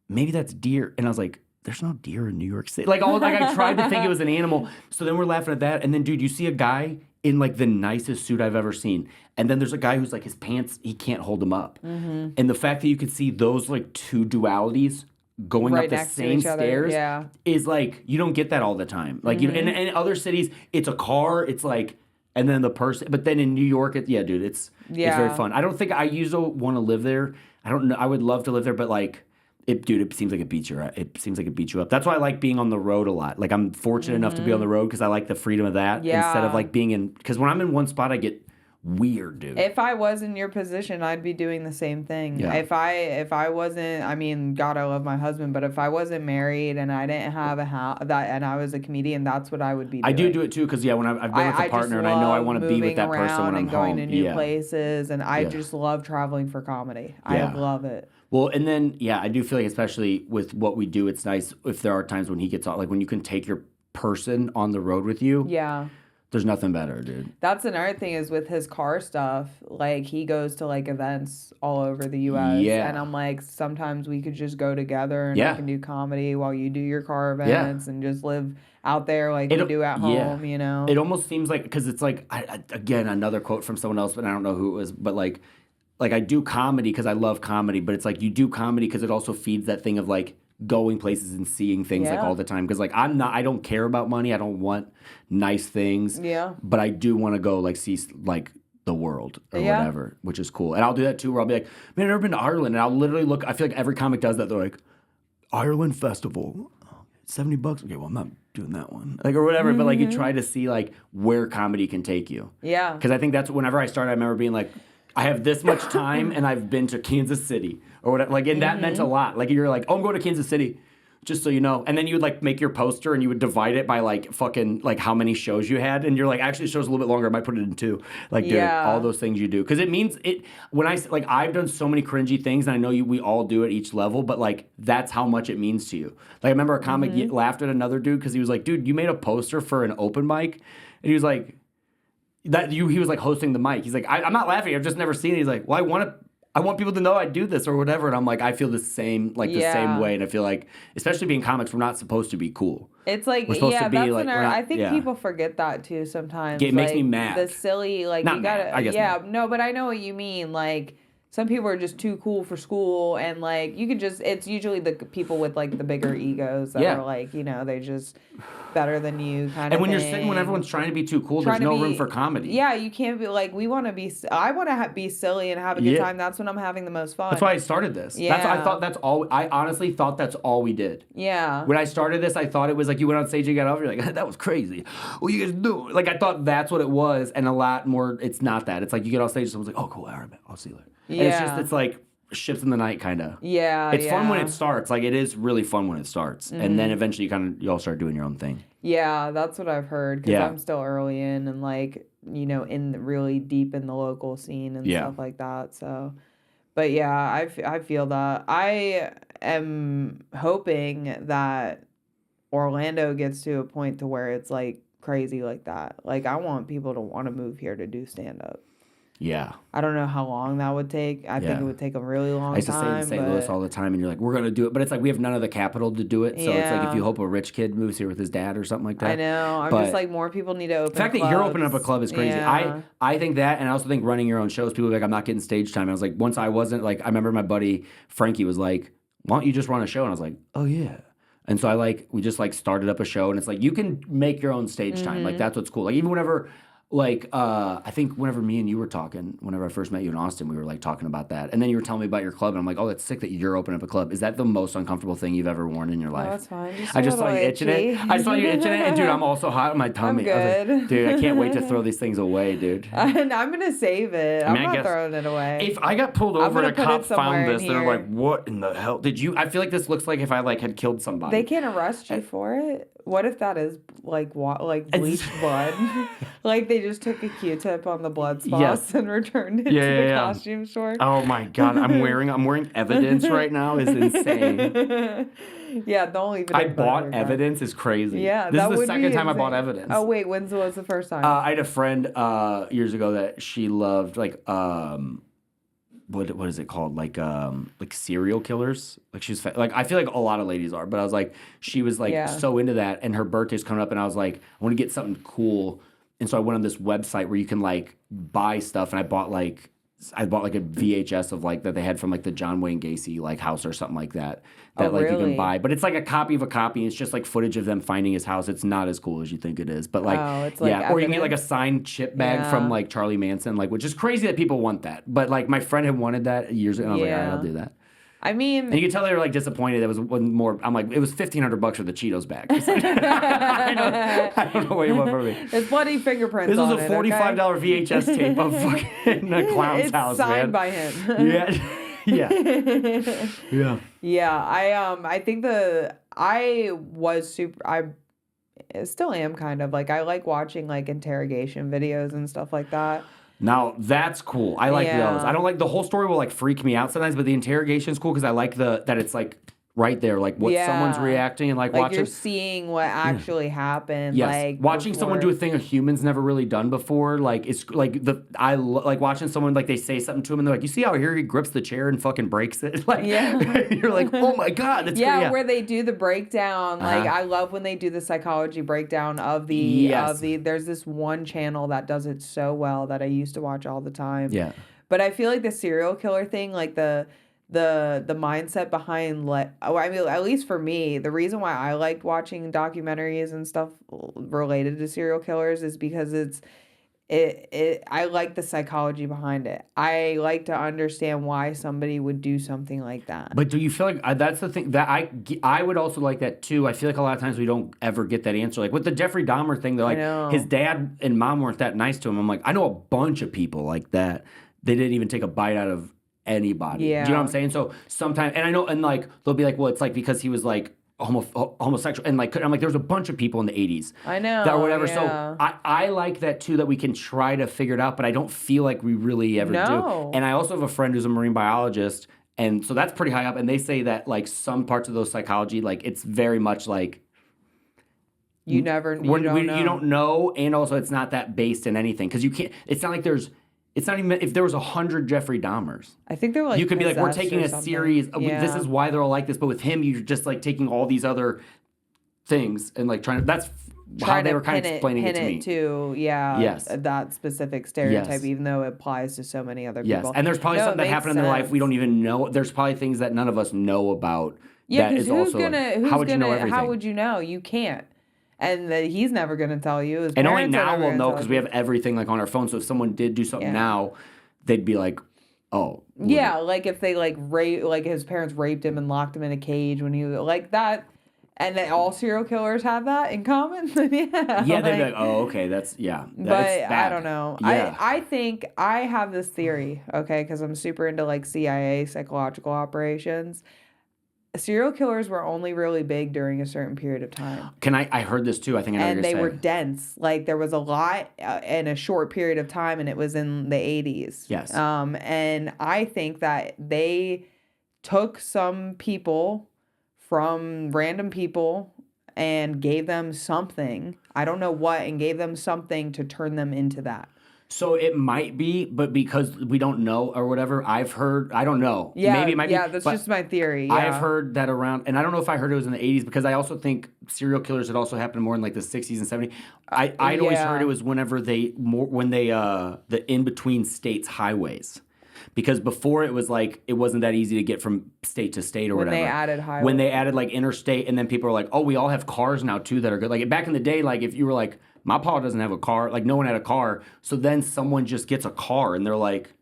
maybe that's deer. And I was like, there's no deer in New York City. Like I tried to think it was an animal. So then we're laughing at that. And then, dude, you see a guy in like the nicest suit I've ever seen. And then there's a guy who's like his pants, he can't hold them up. Mm-hmm. And the fact that you could see those like two dualities going up the same stairs is like, you don't get that all the time. Like, you know, in other cities, it's a car, it's like, and then the person, but then in New York, it's very fun. I don't think I usually want to live there. I don't know. I would love to live there, but like, it seems like it beats you up. It seems like it beats you up. That's why I like being on the road a lot. Like I'm fortunate enough to be on the road because I like the freedom of that instead of like being in, because when I'm in one spot, I get weird, dude. If I was in your position, I'd be doing the same thing. Yeah. If I wasn't, I mean, God, I love my husband, but if I wasn't married and I didn't have a house and I was a comedian, that's what I would be doing. I do it too because when I've been with a partner and I know I want to be with that person when I'm home. Going to new places, and I just love traveling for comedy. I love it. Well, and then I do feel like especially with what we do, it's nice if there are times when he gets on, like when you can take your person on the road with you. Yeah. There's nothing better, dude. That's another thing is with his car stuff. Like, he goes to, like, events all over the U.S. Yeah. And I'm like, sometimes we could just go together and I can do comedy while you do your car events and just live out there like you do at home, you know? It almost seems like, because it's like, again, another quote from someone else, but I don't know who it was, but like I do comedy because I love comedy, but it's like you do comedy because it also feeds that thing of, like, going places and seeing things like all the time, because like I don't care about money. I don't want nice things. Yeah. But I do want to go like see like the world or whatever, which is cool. And I'll do that too, where I'll be like, man, I've never been to Ireland, and I'll literally look. I feel like every comic does that. They're like, Ireland Festival, $70. Okay, well I'm not doing that one, like or whatever. But like you try to see like where comedy can take you. Yeah. Because I think that's whenever I started, I remember being like, I have this much time and I've been to Kansas City or whatever. Like, and that meant a lot. Like, you're like, oh, I'm going to Kansas City. just so you know. And then you would like make your poster and you would divide it by like fucking like how many shows you had. And you're like, actually, the show's a little bit longer. I might put it in 2. Like, dude, all those things you do. Because it means it, when I, like, I've done so many cringy things, and I know we all do at each level, but like, that's how much it means to you. Like, I remember a comic laughed at another dude because he was like, dude, you made a poster for an open mic. And he was like, he was like hosting the mic. He's like, I'm not laughing. I've just never seen it. He's like, well, I want people to know I do this or whatever. And I'm like, I feel the same way. And I feel like, especially being comics, we're not supposed to be cool. It's like, we're supposed to be that's like, I think people forget that too sometimes. It makes me mad. The silly, like, not you gotta, mad, I guess yeah, mad. no, but I know what you mean. Like, some people are just too cool for school, and like, you could just, it's usually the people with like the bigger egos that are like, you know, they just better than you kind of And when thing. you're sitting, when everyone's trying to be too cool, there's no room for comedy. Yeah, you can't be like, I want to be silly and have a good time. That's when I'm having the most fun. That's why I started this. Yeah. I honestly thought that's all we did. Yeah. When I started this, I thought it was like you went on stage and got over, you're like, that was crazy. What you guys do? Like, I thought that's what it was, and a lot more, it's not that. It's like you get on stage and someone's like, oh, cool, all right, man, I'll see you later. Yeah. And it's like ships in the night, kind of. Yeah, It's fun when it starts. Like, it is really fun when it starts. And then eventually you all start doing your own thing. Yeah, that's what I've heard, because I'm still early in and, like, you know, really deep in the local scene and stuff like that. So, but yeah, I feel that. I am hoping that Orlando gets to a point to where it's, like, crazy like that. Like, I want people to want to move here to do stand-up. Yeah. I don't know how long that would take. I think it would take a really long time. I used to say in St. Louis all the time, and you're like, we're going to do it. But it's like we have none of the capital to do it. So it's like if you hope a rich kid moves here with his dad or something like that. I know. I'm just like, more people need to open The fact clubs. that you're opening up a club is crazy. Yeah. I think that, and I also think running your own shows, people are like, I'm not getting stage time. I was like, once I wasn't, like, I remember my buddy Frankie was like, why don't you just run a show? And I was like, oh, yeah. And so we just like started up a show, and it's like, you can make your own stage time. Like, that's what's cool. Like, even whenever... Like, I think whenever me and you were talking, whenever I first met you in Austin, we were, like, talking about that. And then you were telling me about your club, and I'm like, oh, that's sick that you're opening up a club. Is that the most uncomfortable thing you've ever worn in your life? No, that's fine. I just saw you itching it. I saw you itching it, and, dude, I'm also hot on my tummy. I'm good. I was like, dude, I can't wait to throw these things away, dude. And I'm going to save it. I'm not throwing it away. If I got pulled over and a cop found this, they're like, what in the hell? I feel like this looks like if I, like, had killed somebody. They can't arrest you for it. What if that is, like bleached blood? Like, they just took a Q-tip on the blood spots and returned it to the costume store. Oh my God, I'm wearing evidence right now. Is insane. Yeah, don't leave it. I bought evidence is crazy. Yeah, this is the second time I bought evidence. Oh wait, when was the first time? I had a friend years ago that she loved like what is it called, like serial killers. Like she's like, I feel like a lot of ladies are, but I was like, she was like so into that, and her birthday's coming up, and I was like, I want to get something cool. And so I went on this website where you can like buy stuff, and I bought like a VHS of like that they had from like the John Wayne Gacy like house or something like that you can buy. But it's like a copy of a copy. It's just like footage of them finding his house. It's not as cool as you think it is. But like, it's like or you can get like a signed chip bag from like Charlie Manson, like, which is crazy that people want that. But like my friend had wanted that years ago, and I was like, all right, I'll do that. I mean, and you could tell they were like disappointed. It was one more. I'm like, it was $1,500 for the Cheetos bag. Like, I don't know what you want from me. It's bloody fingerprints. This was a $45 VHS tape of fucking a clown's house, man. It's signed by him. Yeah. I think I still am kind of like, I like watching like interrogation videos and stuff like that. Now, that's cool. I like those. I don't like the whole story will like freak me out sometimes, but the interrogation is cool because I like that it's like right there, like what someone's reacting and like watching. You're seeing what actually happened. Yes, like watching someone do a thing a human's never really done before. Like it's like like watching someone like they say something to him and they're like, you see how here he grips the chair and fucking breaks it. Like you're like, oh my God, it's great. Where they do the breakdown. Like I love when they do the psychology breakdown of the There's this one channel that does it so well that I used to watch all the time. Yeah, but I feel like the serial killer thing, like the mindset behind I mean, at least for me, the reason why I liked watching documentaries and stuff related to serial killers is because I like the psychology behind it. I like to understand why somebody would do something like that. But do you feel like that's the thing that I would also like that too? I feel like a lot of times we don't ever get that answer. Like with the Jeffrey Dahmer thing, they're like his dad and mom weren't that nice to him. I'm like, I know a bunch of people like that. They didn't even take a bite out of anybody. Yeah. Do you know what I'm saying? So sometimes, and I know, and like they'll be like, well, it's like because he was like homosexual, and like I'm like, there's a bunch of people in the 80s. I know. That or whatever. Yeah. So I like that too, that we can try to figure it out, but I don't feel like we really ever do. And I also have a friend who's a marine biologist, and so that's pretty high up. And they say that like some parts of those psychology, like it's very much like you don't know, and also it's not that based in anything because you can't. It's not like there's. It's not even if there was 100 Jeffrey Dahmers. I think they're like you could be like, we're taking a series. Yeah. This is why they're all like this. But with him, you're just like taking all these other things and like trying. That's how they were kind of explaining it to me. Yes. That specific stereotype, even though it applies to so many other people. Yes, and there's probably something that happened in their life we don't even know. There's probably things that none of us know about. Yeah, because how would you know everything? How would you know? You can't. And he's never going to tell you. His and only parents now are we'll know because we have everything like on our phone. So if someone did do something now, they'd be like, oh. Yeah, like if they like his parents raped him and locked him in a cage when he was like that. And then all serial killers have that in common. Yeah, they'd be like, oh, okay, that's but bad. I don't know. Yeah. I think I have this theory, okay, because I'm super into like CIA psychological operations. Serial killers were only really big during a certain period of time. I heard this too. I think I know what you're saying. And they were dense. Like there was a lot in a short period of time, and it was in the 80s. Yes. And I think that they took some people from random people and gave them something. I don't know what, and gave them something to turn them into that. So it might be, but because we don't know or whatever, I've heard, I don't know. Yeah, maybe it might be. Yeah, that's just my theory. Yeah. I've heard that around, and I don't know if I heard it was in the 80s because I also think serial killers had also happened more in like the 60s and 70s. I'd always heard it was whenever the in-between states highways. Because before it was like, it wasn't that easy to get from state to state or whatever. When they added highways. When they added like interstate, and then people are like, oh, we all have cars now too that are good. Like back in the day, like if you were like, my pa doesn't have a car, like no one had a car. So then someone just gets a car and they're like,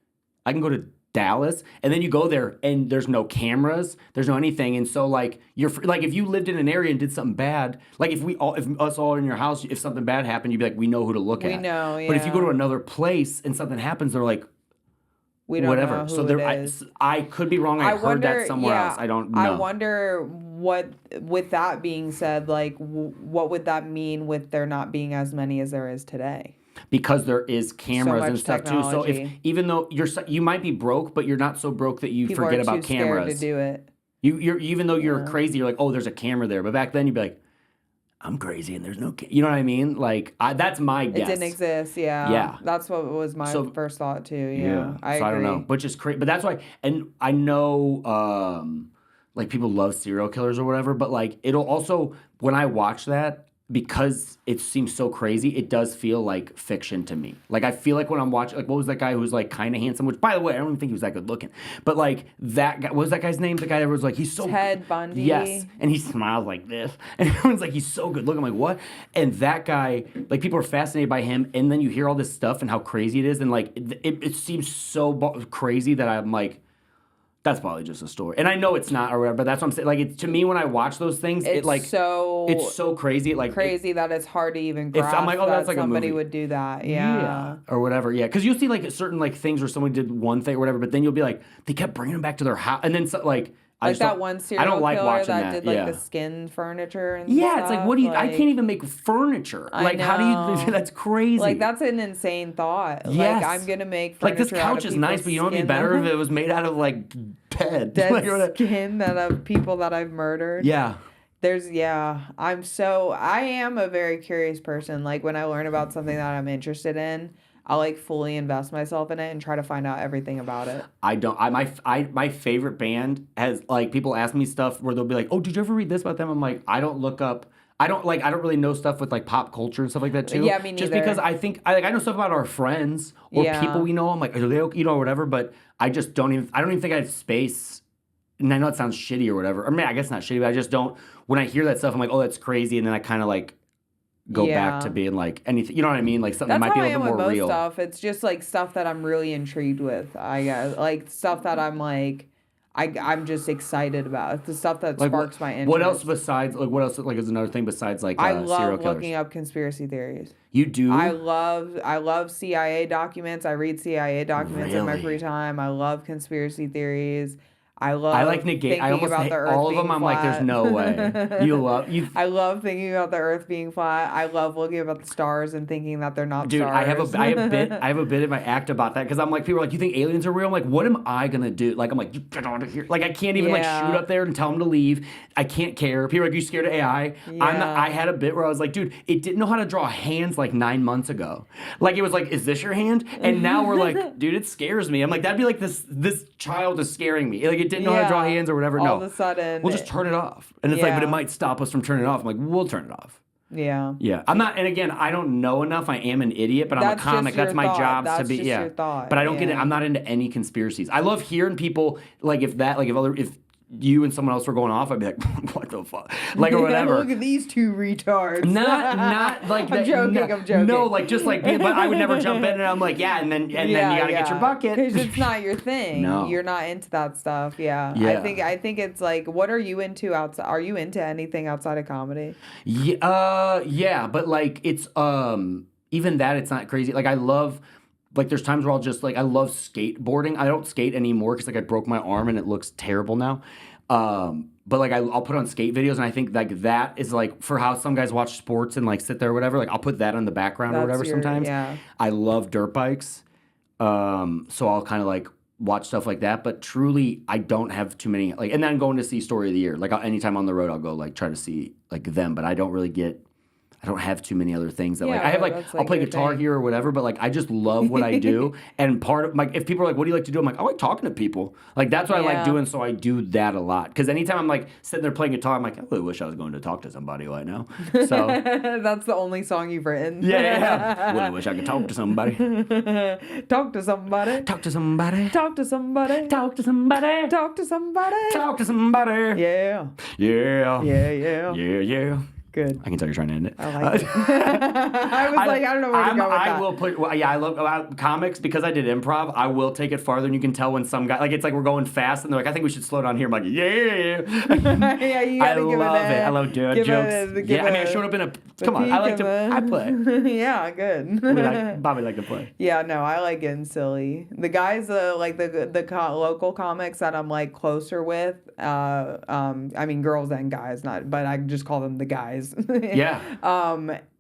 I can go to Dallas. And then you go there and there's no cameras, there's no anything. And so like, you're like, if you lived in an area and did something bad, like if us all in your house, if something bad happened, you'd be like, we know who to look at. We know, yeah. But if you go to another place and something happens, they're like, we don't know who so it is. I could be wrong. I heard that somewhere else. I don't know. I wonder what, with that being said, like what would that mean with there not being as many as there is today? Because there is cameras and stuff technology. too. So even though you might be broke, but you're not so broke that you forget about cameras. People are too scared to do it. You're even though you're crazy, you're like, oh, there's a camera there. But back then you'd be like, I'm crazy and there's no you know what I mean? Like, that's my guess. It didn't exist, yeah. Yeah. That's what was my first thought, too, yeah. I agree. I don't know, which is crazy. But that's why, and I know, like, people love serial killers or whatever, but, like, it'll also, when I watch that, because it seems so crazy, it does feel like fiction to me. Like, I feel like when I'm watching, like, what was that guy who was, like, kind of handsome? Which, by the way, I don't even think he was that good looking. But, like, that guy, what was that guy's name? The guy that was like, he's so... Ted Bundy. Yes. And he smiles like this. And everyone's like, he's so good looking. I'm like, what? And that guy, like, people are fascinated by him. And then you hear all this stuff and how crazy it is. And, like, it seems so crazy that I'm like, that's probably just a story. And I know it's not or whatever, but that's what I'm saying. Like, to me, when I watch those things, it's so crazy. Like, crazy that it's hard to even grasp I'm like, oh, that's like somebody a movie. would do that. Yeah. Or whatever. Yeah. Because you'll see, like, certain, like, things where someone did one thing or whatever, but then you'll be like, they kept bringing them back to their house. And then, like... Like that one serial killer that did like the skin furniture and stuff. It's like, what do you... I can't even make furniture. Like, how do you... That's crazy. Like, that's an insane thought. Yes. Like, I'm going to make furniture like, this couch is nice, but you know what would be better if it was made out of, like, dead skin of people that I've murdered. Yeah. I am a very curious person. Like, when I learn about something that I'm interested in, I'll like fully invest myself in it and try to find out everything about it. My favorite band has, like, people ask me stuff where they'll be like, oh, did you ever read this about them? I'm like, I don't really know stuff with like pop culture and stuff like that too. Yeah, me neither. Just because I think I know stuff about our friends or people we know. I'm like, are they okay, whatever, but I just don't even think I have space. And I know it sounds shitty or whatever. Or I guess not shitty, but I just don't, when I hear that stuff, I'm like, oh, that's crazy. And then I kind of like go back to being like anything, you know what I mean? Like something that might be a little more real. That's how I am with most stuff. It's just like stuff that I'm really intrigued with, I guess. Like stuff that I'm like, I'm just excited about. It's the stuff that like, sparks my interest. What else is another thing besides like I serial love killers? Looking up conspiracy theories. You do? I love CIA documents. I read CIA documents in my free time. I love conspiracy theories. I like negate. I almost hate all of them. I'm like, there's no way. You. I love thinking about the Earth being flat. I love looking about the stars and thinking that they're not stars. I have a bit in my act about that because I'm like, people are like, you think aliens are real? I'm like, what am I gonna do? Like, I'm like, you get out of here. Like, I can't even like shoot up there and tell them to leave. I can't care. People are like, you scared of AI? Yeah. I had a bit where I was like, dude, it didn't know how to draw hands like 9 months ago. Like, it was like, is this your hand? And now we're like, dude, it scares me. I'm like, that'd be like this child is scaring me. Like, it didn't know how to draw hands or whatever. All of a sudden, we'll just turn it off. And it's like, but it might stop us from turning it off. I'm like, we'll turn it off. Yeah. Yeah. I'm not, and again, I don't know enough. I am an idiot, but I'm a comic. That's my job to be. Your thought. But I don't get it. I'm not into any conspiracies. I love hearing people like if you and someone else were going off, I'd be like, what the fuck? Like, or whatever. Look at these two retards. Not like I'm joking. No, like, just like, but I would never jump in and I'm like, yeah, and then you gotta get your bucket. Because it's not your thing. No. You're not into that stuff. Yeah. I think it's like, what are you into outside? Are you into anything outside of comedy? Yeah, but like, it's, even that, it's not crazy. Like, I love, like, there's times where I'll just, like, I love skateboarding. I don't skate anymore because, like, I broke my arm and it looks terrible now. But, like, I'll put on skate videos, and I think, like, that is, like, for how some guys watch sports and, like, sit there or whatever. Like, I'll put that on the background or whatever sometimes. Yeah. I love dirt bikes. So I'll kind of, like, watch stuff like that. But truly, I don't have too many, like, and then I'm going to see Story of the Year. Like, anytime on the road, I'll go, like, try to see, like, them. But I don't really I don't have too many other things that like I have like I'll play guitar here or whatever, but like I just love what I do. And part of like if people are like, what do you like to do? I'm like, I like talking to people. Like that's what I like doing, so I do that a lot. Because anytime I'm like sitting there playing guitar, I'm like, I really wish I was going to talk to somebody right now. So that's the only song you've written. Yeah. Really wish I could talk to somebody. Talk to somebody. Talk to somebody. Talk to somebody. Talk to somebody. Talk to somebody. Talk to somebody. Yeah. Yeah. Yeah, yeah. Yeah, yeah. Good. I can tell you're trying to end it. I like it. I was like, I don't know where to go with that. I will put, I love comics because I did improv. I will take it farther, and you can tell when some guy, like it's like we're going fast, and they're like, I think we should slow down here. I'm like, yeah. Yeah, you gotta give love it. I love doing jokes. I mean, I showed up in a. Come on, I play. Yeah, good. Bobby like to play. Yeah, no, I like getting silly. The guys, like the local comics that I'm like closer with. I mean, girls and guys, but I just call them the guys. Yeah.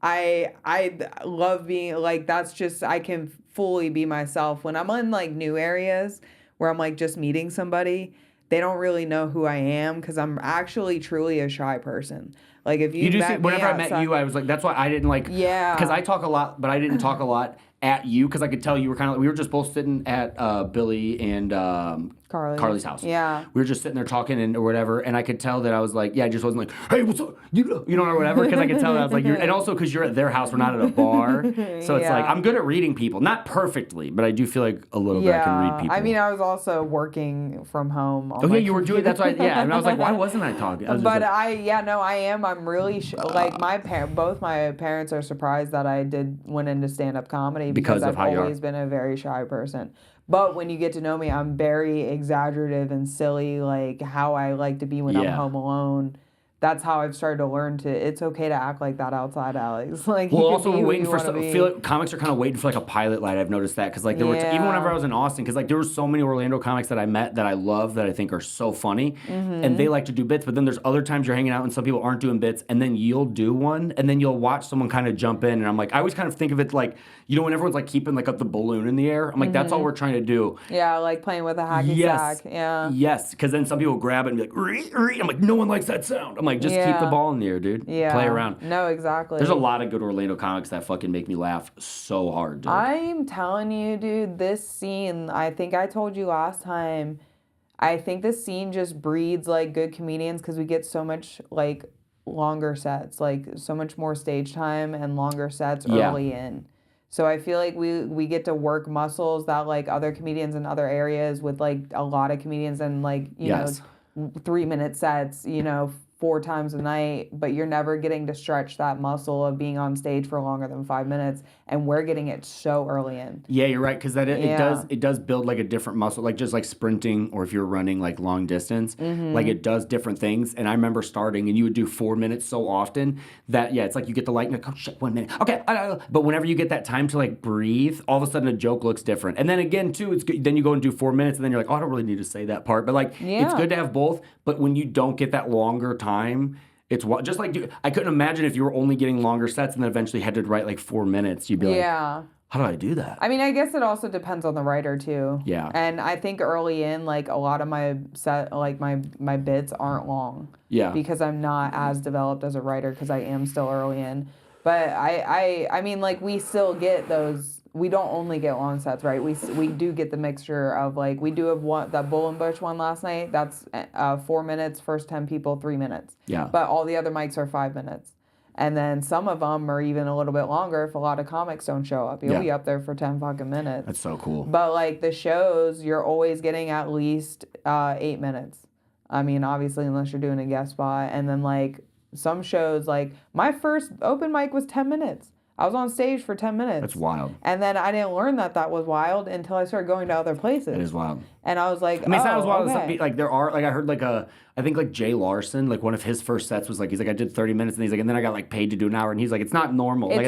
I love being like, that's just, I can fully be myself when I'm in like new areas where I'm like just meeting somebody. They don't really know who I am because I'm actually truly a shy person. Like if you met me whenever I met you, I was like, that's why I didn't like, because I talk a lot, but I didn't talk a lot at you because I could tell you were kind of like, we were just both sitting at Billy and Carly's house. Yeah. We were just sitting there talking and or whatever, and I could tell that I was like, I just wasn't like, hey, what's up? You know, or whatever, because I could tell that I was like, and also because you're at their house, we're not at a bar. So it's like, I'm good at reading people. Not perfectly, but I do feel like a little bit I can read people. I mean, I was also working from home. You were doing, that's why, and I was like, why wasn't I talking? I am. I'm really, like, both my parents are surprised that I went into stand-up comedy because I've always been a very shy person. But when you get to know me, I'm very exaggerative and silly, like how I like to be when I'm home alone. That's how I've started to learn it's okay to act like that outside, Alex. Like, well, also we're waiting for I feel like comics are kind of waiting for like a pilot light. I've noticed that because like there were even whenever I was in Austin, because like there were so many Orlando comics that I met that I love that I think are so funny, and they like to do bits. But then there's other times you're hanging out and some people aren't doing bits, and then you'll do one, and then you'll watch someone kind of jump in, and I'm like, I always kind of think of it like, you know, when everyone's like keeping like up the balloon in the air, I'm like, that's all we're trying to do. Yeah, like playing with a hacky sack. Yeah. Yes, because then some people grab it and be like, ree, ree. I'm like, no one likes that sound. I'm like, just keep the ball in the air, dude. Yeah. Play around. No, exactly. There's a lot of good Orlando comics that fucking make me laugh so hard, dude. I'm telling you, dude, this scene, I think I told you last time, I think this scene just breeds like good comedians because we get so much like longer sets, like so much more stage time and longer sets early in. So I feel like we get to work muscles that like other comedians in other areas with like a lot of comedians and like, you know, 3-minute sets, you know, 4 times a night, but you're never getting to stretch that muscle of being on stage for longer than 5 minutes, and we're getting it so early in. Yeah, you're right, because it does build like a different muscle, like just like sprinting, or if you're running like long distance, like it does different things. And I remember starting, and you would do 4 minutes so often that it's like you get the light, and like, oh shit, 1 minute, okay. But whenever you get that time to like breathe, all of a sudden a joke looks different. And then again too, it's good. Then you go and do 4 minutes, and then you're like, oh, I don't really need to say that part. But like, it's good to have both. But when you don't get that longer time, it's just like, dude, I couldn't imagine if you were only getting longer sets and then eventually had to write like 4 minutes. You'd be like, how do I do that? I mean, I guess it also depends on the writer too. Yeah. And I think early in, like a lot of my my bits aren't long. Yeah. Because I'm not as developed as a writer because I am still early in. But I mean, like we still get those. We don't only get long sets, right? We do get the mixture of like we do have one that Bull and Bush one last night. That's 4 minutes, first 10 people, 3 minutes. Yeah. But all the other mics are 5 minutes. And then some of them are even a little bit longer if a lot of comics don't show up. You'll be up there for 10 fucking minutes. That's so cool. But like the shows, you're always getting at least 8 minutes. I mean, obviously, unless you're doing a guest spot. And then like some shows, like my first open mic was 10 minutes. I was on stage for 10 minutes. That's wild. And then I didn't learn that was wild until I started going to other places. It is wild. And I was like, I mean, it's not as wild as like there are, like I heard like I think like Jay Larson, like one of his first sets was like, he's like, I did 30 minutes and he's like, and then I got like paid to do an hour, and he's like, it's not normal. It's like,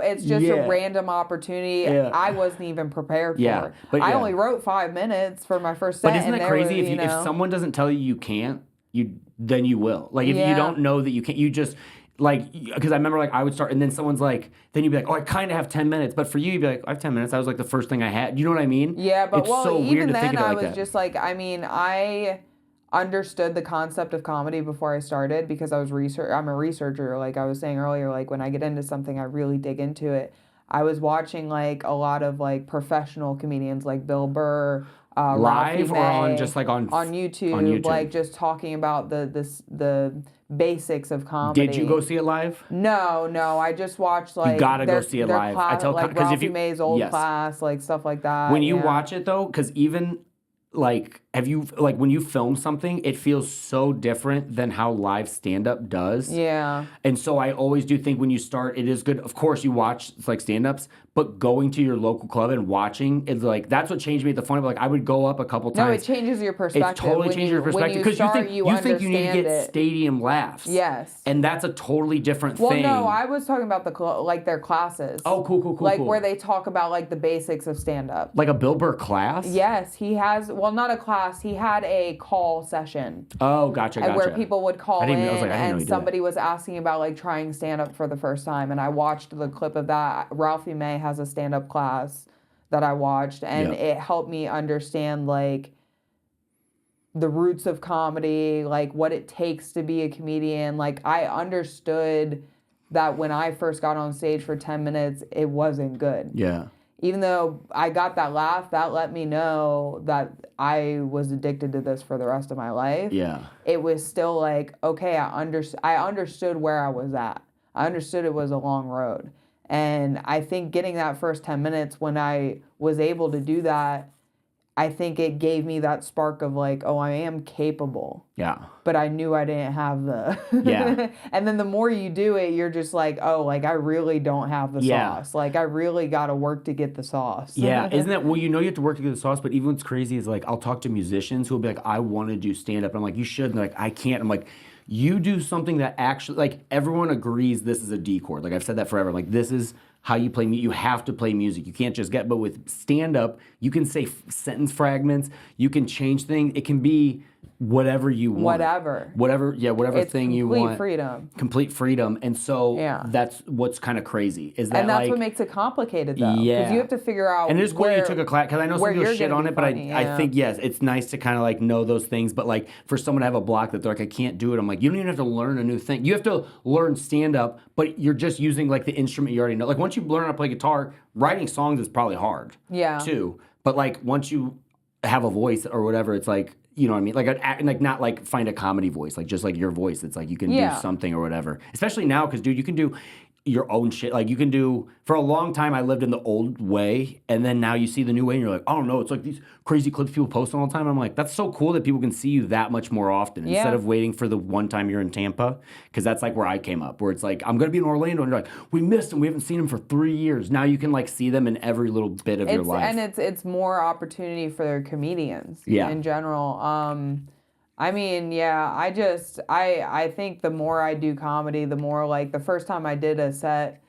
it's just a random opportunity I wasn't even prepared for. But I only wrote 5 minutes for my first set. But isn't that crazy? If someone doesn't tell you can't, then you will. Like if you don't know that you can't, you just... Like, because I remember, like, I would start, and then someone's like, then you'd be like, oh, I kind of have 10 minutes. But for you, you'd be like, I have 10 minutes. That was, like, the first thing I had. You know what I mean? Yeah, but, it's so even weird to then, think of it I like was just like, I mean, I understood the concept of comedy before I started because I'm a researcher. Like I was saying earlier, like, when I get into something, I really dig into it. I was watching, like, a lot of, like, professional comedians like Bill Burr, live or on just like on YouTube, like just talking about the basics of comedy. Did you go see it live? No, I just watched like you gotta go see it live. I tell like Ralphie May's old class, like stuff like that. When you watch it though, because even like when you film something, it feels so different than how live stand-up does. Yeah. And so I always do think when you start, it is good. Of course, you watch like stand-ups, but going to your local club and watching is like, that's what changed me at the funny. But like I would go up a couple times. No, it changes your perspective. It totally changes your perspective because you think you need to get stadium laughs. Yes. And that's a totally different thing. Well, no, I was talking about like their classes. Oh, cool. Like where they talk about like the basics of stand-up. Like a Bill Burr class? Yes, he has. Well, not a class. He had a call session. Oh, gotcha. Where people would call in and somebody was asking about like trying stand-up for the first time, and I watched the clip of that. Ralphie May has a stand-up class that I watched, and it helped me understand like the roots of comedy, like what it takes to be a comedian. Like I understood that when I first got on stage for 10 minutes, it wasn't good. Yeah. Even though I got that laugh, that let me know that I was addicted to this for the rest of my life. Yeah. It was still like, okay, I understood where I was at. I understood it was a long road. And I think getting that first 10 minutes when I was able to do that, I think it gave me that spark of like, oh, I am capable. Yeah. But I knew I didn't have the... Yeah. And then the more you do it, you're just like, oh, like I really don't have the sauce. Like I really got to work to get the sauce. Yeah. Isn't that... Well, you have to work to get the sauce, but even what's crazy is like, I'll talk to musicians who will be like, I want to do stand-up. And I'm like, you should. And they're like, I can't. I'm like... You do something that actually, like, everyone agrees this is a D chord. Like, I've said that forever. Like, this is how you play music. You have to play music. You can't just but with stand-up, you can say sentence fragments. You can change things. It can be whatever you want. Whatever thing you want. Complete freedom. And so that's what's kind of crazy. Is that and that's what makes it complicated, though. Yeah. Because you have to figure out and it is cool you took a class, because I know some people shit on it, but I think, yes, it's nice to kind of like know those things. But like for someone to have a block that they're like, I can't do it. I'm like, you don't even have to learn a new thing. You have to learn stand-up, but you're just using like the instrument you already know. Like once you learn how to play guitar, writing songs is probably hard. Yeah. Too. But like once you have a voice or whatever, it's like, you know what I mean? Like not like find a comedy voice, like just like your voice. It's like you can do something or whatever. Especially now, because dude, you can do your own shit. Like you can do, for a long time I lived in the old way, and then now you see the new way and you're like, oh no, it's like these crazy clips people post all the time. I'm like, that's so cool that people can see you that much more often instead of waiting for the one time you're in Tampa, because that's like where I came up, where it's like, I'm gonna be in Orlando, and you're like, we missed them, we haven't seen them for 3 years. Now you can like see them in every little bit of your life. And it's more opportunity for comedians in general. I mean, yeah, I think the more I do comedy, the more, like, the first time I did a set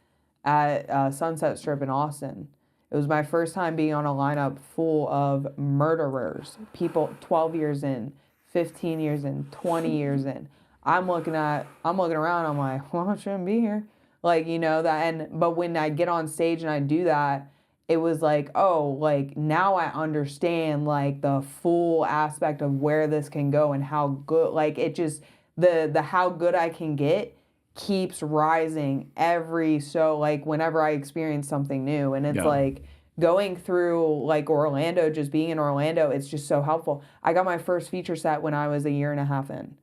at Sunset Strip in Austin, it was my first time being on a lineup full of murderers, people 12 years in, 15 years in, 20 years in. I'm looking around, I'm like, well, I shouldn't be here. Like, you know, but when I get on stage and I do that, it was like, oh, like, now I understand, like, the full aspect of where this can go and how good, like, it just, the how good I can get keeps rising like, whenever I experience something new. And it's like, going through, like, Orlando, just being in Orlando, it's just so helpful. I got my first feature set when I was 1.5 years in.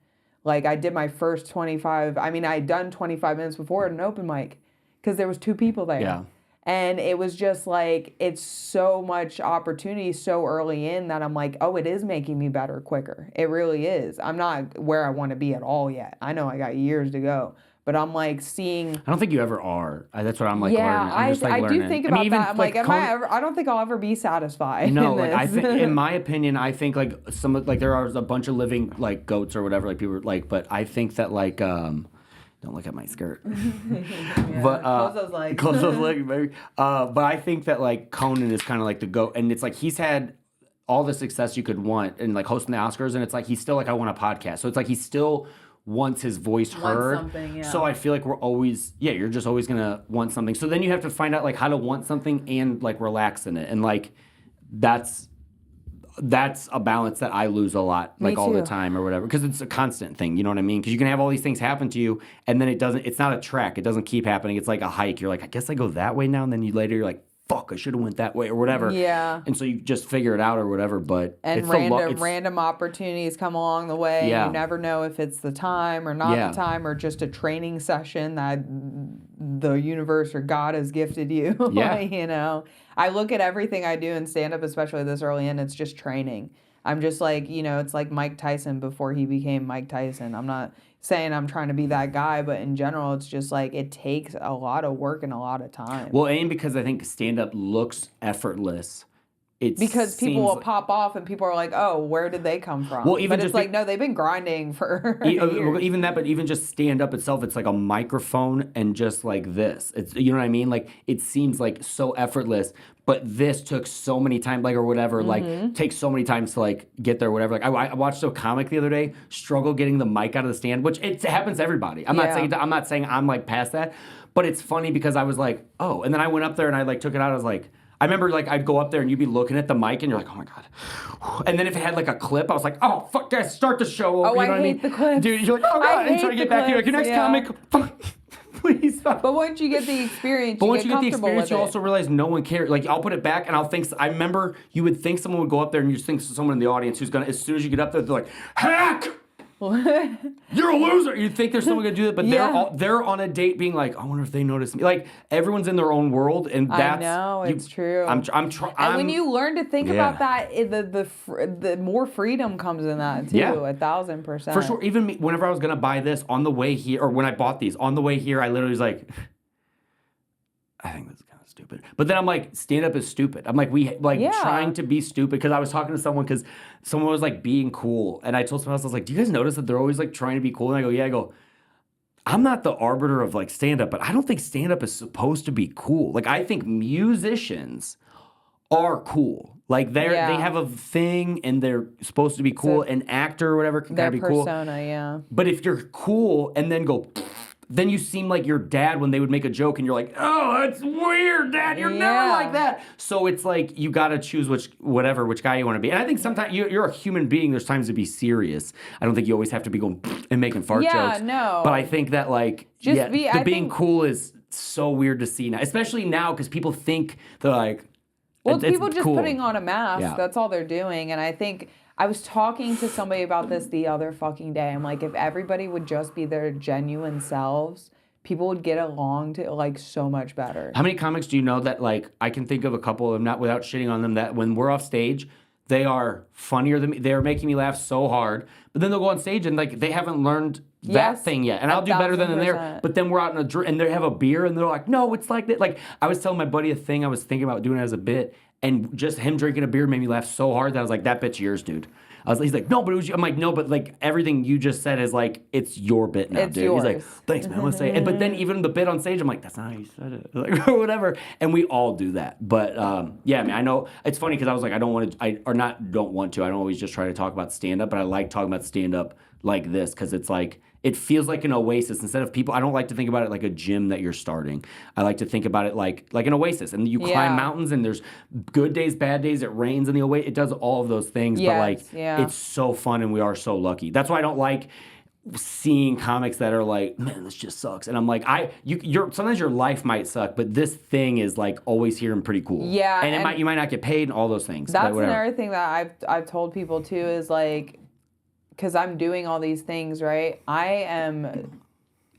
Like, I did my first I'd done 25 minutes before at an open mic, because there was 2 people there. Yeah. And it was just like, it's so much opportunity so early in that I'm like, oh, it is making me better quicker. It really is. I'm not where I want to be at all yet. I know I got years to go. But I'm like seeing. I don't think you ever are. That's what I'm like learning. I'm just, like, I learning. do think about that. I'm like, I don't think I'll ever be satisfied. No, like I think, in my opinion, I think like there are a bunch of living like goats or whatever, like people are, like, but I think that like don't look at my skirt. But close those legs, baby. But I think that like Conan is kind of like the goat, and it's like he's had all the success you could want, and like hosting the Oscars, and it's like he's still like, I want a podcast, so it's like he still wants his voice heard. So I feel like we're always, you're just always gonna want something. So then you have to find out like how to want something and like relax in it, and like that's a balance that I lose a lot, like all the time or whatever, because it's a constant thing, you know what I mean? Because you can have all these things happen to you, and then it's not a track, it doesn't keep happening, it's like a hike. You're like, I guess I go that way now, and then you're like, fuck, I should have went that way or whatever. Yeah. And so you just figure it out or whatever, but and random opportunities come along the way. Yeah. You never know if it's the time or not the time, or just a training session that the universe or God has gifted you. Yeah. You know, I look at everything I do in stand-up, especially this early in, it's just training. I'm just like, you know, it's like Mike Tyson before he became Mike Tyson. I'm not saying I'm trying to be that guy, but in general, it's just like it takes a lot of work and a lot of time. Well, and because I think stand-up looks effortless. Because people will pop off and people are like, oh, where did they come from? Well, but it's like, no, they've been grinding for years. Even that, but even just stand-up itself, it's like a microphone and just like this. It's, you know what I mean? Like, it seems like so effortless, but this took so many times, like, or whatever, like, takes so many times to, like, get there or whatever. Like, I watched a comic the other day struggle getting the mic out of the stand, which it happens to everybody. I'm not saying I'm, like, past that, but it's funny because I was like, oh, and then I went up there and I, like, took it out. I was like, I remember, like, I'd go up there and you'd be looking at the mic and you're like, oh my God. And then if it had, like, a clip, I was like, oh, fuck, guys, start the show. Oh, you know I hate the clips. Dude, you're like, oh, God. And trying to get back to your next comic. Please stop. But once you get the experience, you also realize no one cares. Like, I'll put it back and I'll think, I remember you would think someone would go up there and you just think someone in the audience who's going to, as soon as you get up there, they're like, hack! You're a loser. You think there's someone gonna do that, but they're on a date, being like, I wonder if they notice me. Like, everyone's in their own world, and that's. I know, it's true. I'm trying. And when you learn to think about that, the more freedom comes in that too. 1,000%. For sure. Even me, whenever I was gonna buy this on the way here, or when I bought these on the way here, I literally was like, I think this is kind of stupid. But then I'm like, stand up is stupid. I'm like, trying to be stupid, because I was talking to someone, because someone was like being cool, and I told someone else, I was like, do you guys notice that they're always like trying to be cool? And I go, yeah. I go, I'm not the arbiter of like stand up, but I don't think stand up is supposed to be cool. Like, I think musicians are cool. Like, they have a thing and they're supposed to be cool. An actor or whatever can kind of be cool. Their persona, yeah. But if you're cool and then go, then you seem like your dad when they would make a joke and you're like, oh, that's weird, Dad. You're never like that. So it's like, you got to choose which guy you want to be. And I think sometimes you're a human being. There's times to be serious. I don't think you always have to be going and making fart jokes. Yeah, no. But I think that being cool is so weird to see now, especially now, because people think they're like, well, it's people just putting on a mask. Yeah. That's all they're doing. And I think I was talking to somebody about this the other fucking day. I'm like, if everybody would just be their genuine selves, people would get along to like so much better. How many comics do you know that like I can think of a couple of not without shitting on them that when we're off stage, they are funnier than me. They're making me laugh so hard, but then they'll go on stage and like they haven't learned that thing yet, and I'll do better than there. But then we're out in a drink and they have a beer and they're like, no, it's like that. Like I was telling my buddy a thing I was thinking about doing it as a bit, and just him drinking a beer made me laugh so hard that I was like, that bit's yours, dude. He's like, no, but it was you. I'm like, no, but like everything you just said is like, it's your bit now, dude. Yours. He's like, thanks, man. I'm gonna say, but then even the bit on stage, I'm like, that's not how you said it, like or whatever. And we all do that. But yeah, I mean, I know it's funny because I was like, I don't want to, I don't always just try to talk about stand up, but I like talking about stand up like this because it's like. It feels like an oasis instead of people. I don't like to think about it like a gym that you're starting. I like to think about it like an oasis, and you climb mountains, and there's good days, bad days. It rains in the oasis. It does all of those things, but like it's so fun, and we are so lucky. That's why I don't like seeing comics that are like, man, this just sucks. And I'm like, sometimes your life might suck, but this thing is like always here and pretty cool. Yeah, and you might not get paid and all those things. That's another thing that I've told people too is like. Because I'm doing all these things, right? I am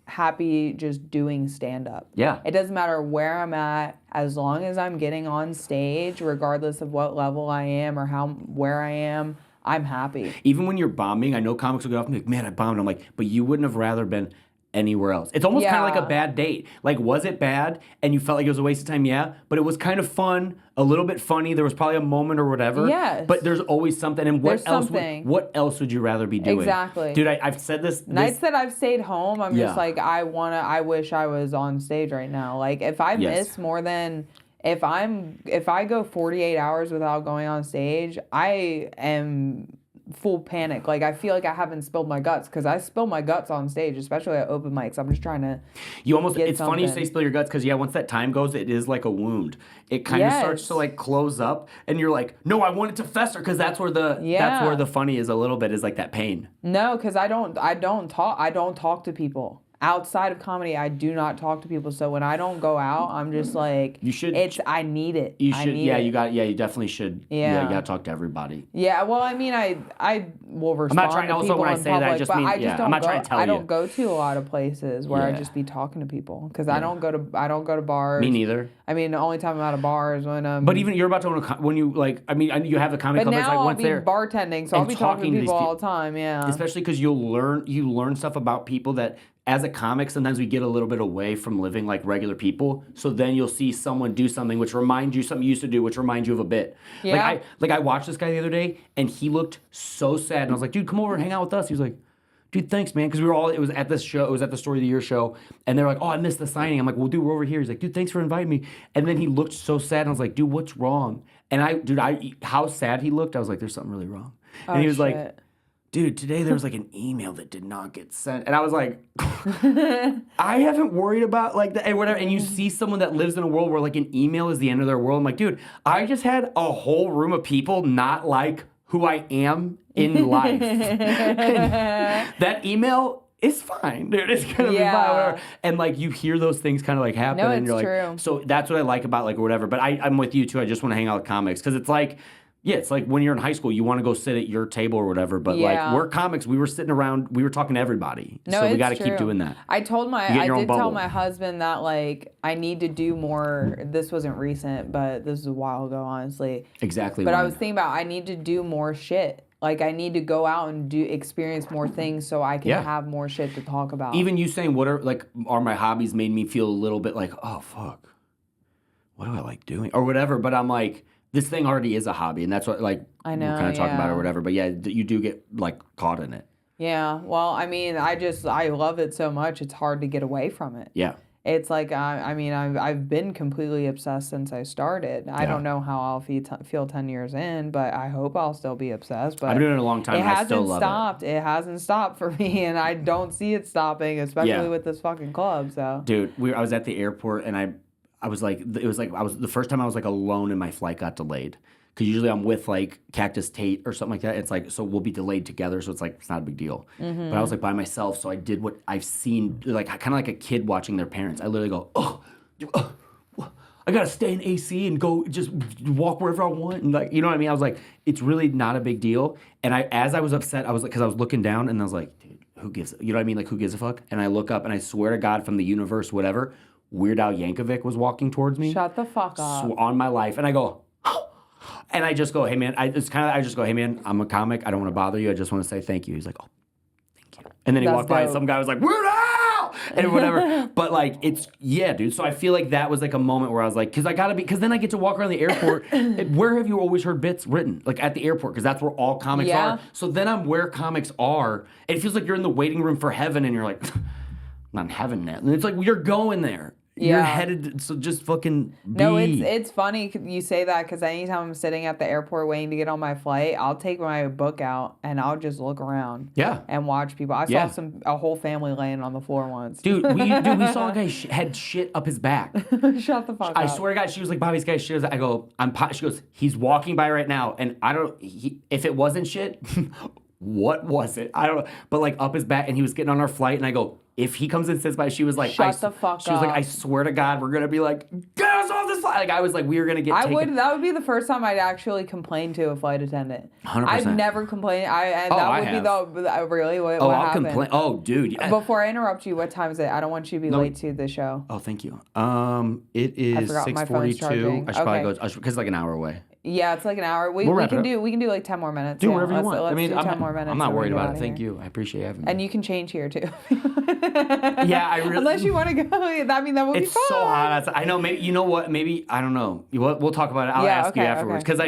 happy just doing stand-up. Yeah. It doesn't matter where I'm at, as long as I'm getting on stage, regardless of what level I am or where I am, I'm happy. Even when you're bombing, I know comics will go off and be like, man, I bombed. I'm like, but you wouldn't have rather been anywhere else. It's almost kind of like a bad date. Like, was it bad and you felt like it was a waste of time? Yeah. But it was kind of fun, a little bit funny. There was probably a moment or whatever. Yes. But there's always something. And what else would you rather be doing? Exactly. Dude, I've said this. Nights that I've stayed home, I'm just like, I wish I was on stage right now. Like, if I miss more than... If I go 48 hours without going on stage, I am full panic. Like, I feel like I haven't spilled my guts because I spill my guts on stage, especially at open mics. I'm just trying to it's funny you say spill your guts because once that time goes, it is like a wound. It kind of starts to like close up and you're like, no, I want it to fester because that's where the funny is a little bit, is like that pain. No, because I don't talk to people. Outside of comedy, I do not talk to people. So when I don't go out, I'm just like, you should. I need it. You should. You definitely should. Yeah, you got to talk to everybody. Yeah. Well, I mean, I will respond. I'm not trying to also when I say that, I just mean, I'm not trying to tell you. I don't go to a lot of places where I just be talking to people because I don't go to bars. Me neither. I mean, the only time I'm at a bar is when But even you're about to when you like. I mean, you have the comedy club. But now like I'll once be there bartending, so I'll be talking to people all the time. Yeah. Especially because you learn stuff about people that. As a comic, sometimes we get a little bit away from living like regular people. So then you'll see someone do something which reminds you something you used to do, which reminds you of a bit. Yeah. I watched this guy the other day, and he looked so sad. And I was like, dude, come over and hang out with us. He was like, dude, thanks, man. Because it was at this show. It was at the Story of the Year show. And they're like, oh, I missed the signing. I'm like, well, dude, we're over here. He's like, dude, thanks for inviting me. And then he looked so sad. And I was like, dude, what's wrong? And how sad he looked. I was like, there's something really wrong. And he was like, dude, today there was like an email that did not get sent. And I was like, I haven't worried about like that and whatever. And you see someone that lives in a world where like an email is the end of their world. I'm like, dude, I just had a whole room of people not like who I am in life. That email is fine, dude. It's gonna be fine, whatever. And like you hear those things kind of like happen, and you're like, true. So that's what I like about like or whatever. But I'm with you too. I just want to hang out with comics because it's like. Yeah, it's like when you're in high school, you want to go sit at your table or whatever. But like we're comics, we were sitting around, we were talking to everybody. No, so we got to keep doing that. I did tell my husband that like I need to do more. This wasn't recent, but this was a while ago, honestly. Exactly. But I was thinking about I need to do more shit. Like I need to go out and experience more things so I can have more shit to talk about. Even you saying what are my hobbies made me feel a little bit like, oh fuck, what do I like doing or whatever. But I'm like. This thing already is a hobby, and that's what, like, I know, we're kind of talking about it or whatever. But, yeah, you do get, like, caught in it. Yeah. Well, I mean, I love it so much, it's hard to get away from it. Yeah. It's like, I mean, I've been completely obsessed since I started. I don't know how I'll feel 10 years in, but I hope I'll still be obsessed. But I've been doing it a long time, and I still love it. It hasn't stopped for me, and I don't see it stopping, especially with this fucking club, so. Dude, I was at the airport, and I was like, the first time I was like alone and my flight got delayed. Because usually I'm with like Cactus Tate or something like that. It's like, so we'll be delayed together. So it's like, it's not a big deal. Mm-hmm. But I was like by myself. So I did what I've seen, like kind of like a kid watching their parents. I literally go, I got to stay in AC and go just walk wherever I want. And like, you know what I mean? I was like, it's really not a big deal. And as I was upset, I was like, because I was looking down and I was like, dude, who gives, you know what I mean? Like, who gives a fuck? And I look up and I swear to God, from the universe, whatever, Weird Al Yankovic was walking towards me. Shut the fuck up. On my life. And I go, and I just go, hey man, I just go, hey man, I'm a comic. I don't want to bother you. I just want to say thank you. He's like, oh, thank you. And then he walked by and some guy was like, Weird Al! And whatever. But like, it's, yeah, dude. So I feel like that was like a moment where I was like, because then I get to walk around the airport. Where have you always heard bits written? Like at the airport, because that's where all comics are. So then I'm where comics are. It feels like you're in the waiting room for heaven and you're like, I'm not in heaven now. And it's like, you're going there. You're headed, so just fucking be. No, it's funny you say that, because anytime I'm sitting at the airport waiting to get on my flight, I'll take my book out and I'll just look around. Yeah. And watch people. I saw a whole family laying on the floor once. Dude, we saw a guy had shit up his back. Shut the fuck up. I swear to God, she was like, Bobby's guy shit. I go, she goes, he's walking by right now, and I don't, if it wasn't shit, what was it? I don't know. But like up his back, and he was getting on our flight, and I go, if he comes and sits by, she was like, shut the fuck up. She was like, I swear to God, we're gonna be like, get us off this flight. Like I was like, we were gonna get taken. That would be the first time I'd actually complain to a flight attendant. 100%. I've never complained. Really what I'll happened. complain. Oh, dude. Before I interrupt you, what time is it? I don't want you to be late to the show. Oh, thank you. It is 6:42. I should probably go because it's like an hour away. Yeah, it's like an hour. We can do like 10 more minutes. Do whatever you want. Let's do 10 more minutes. I'm not worried about it. Thank you. I appreciate having me. And you can change here too. Yeah, I really. Unless you want to go, that would be fun. It's so hot. I know. Maybe you know what? Maybe I don't know. We'll talk about it. I'll ask you afterwards because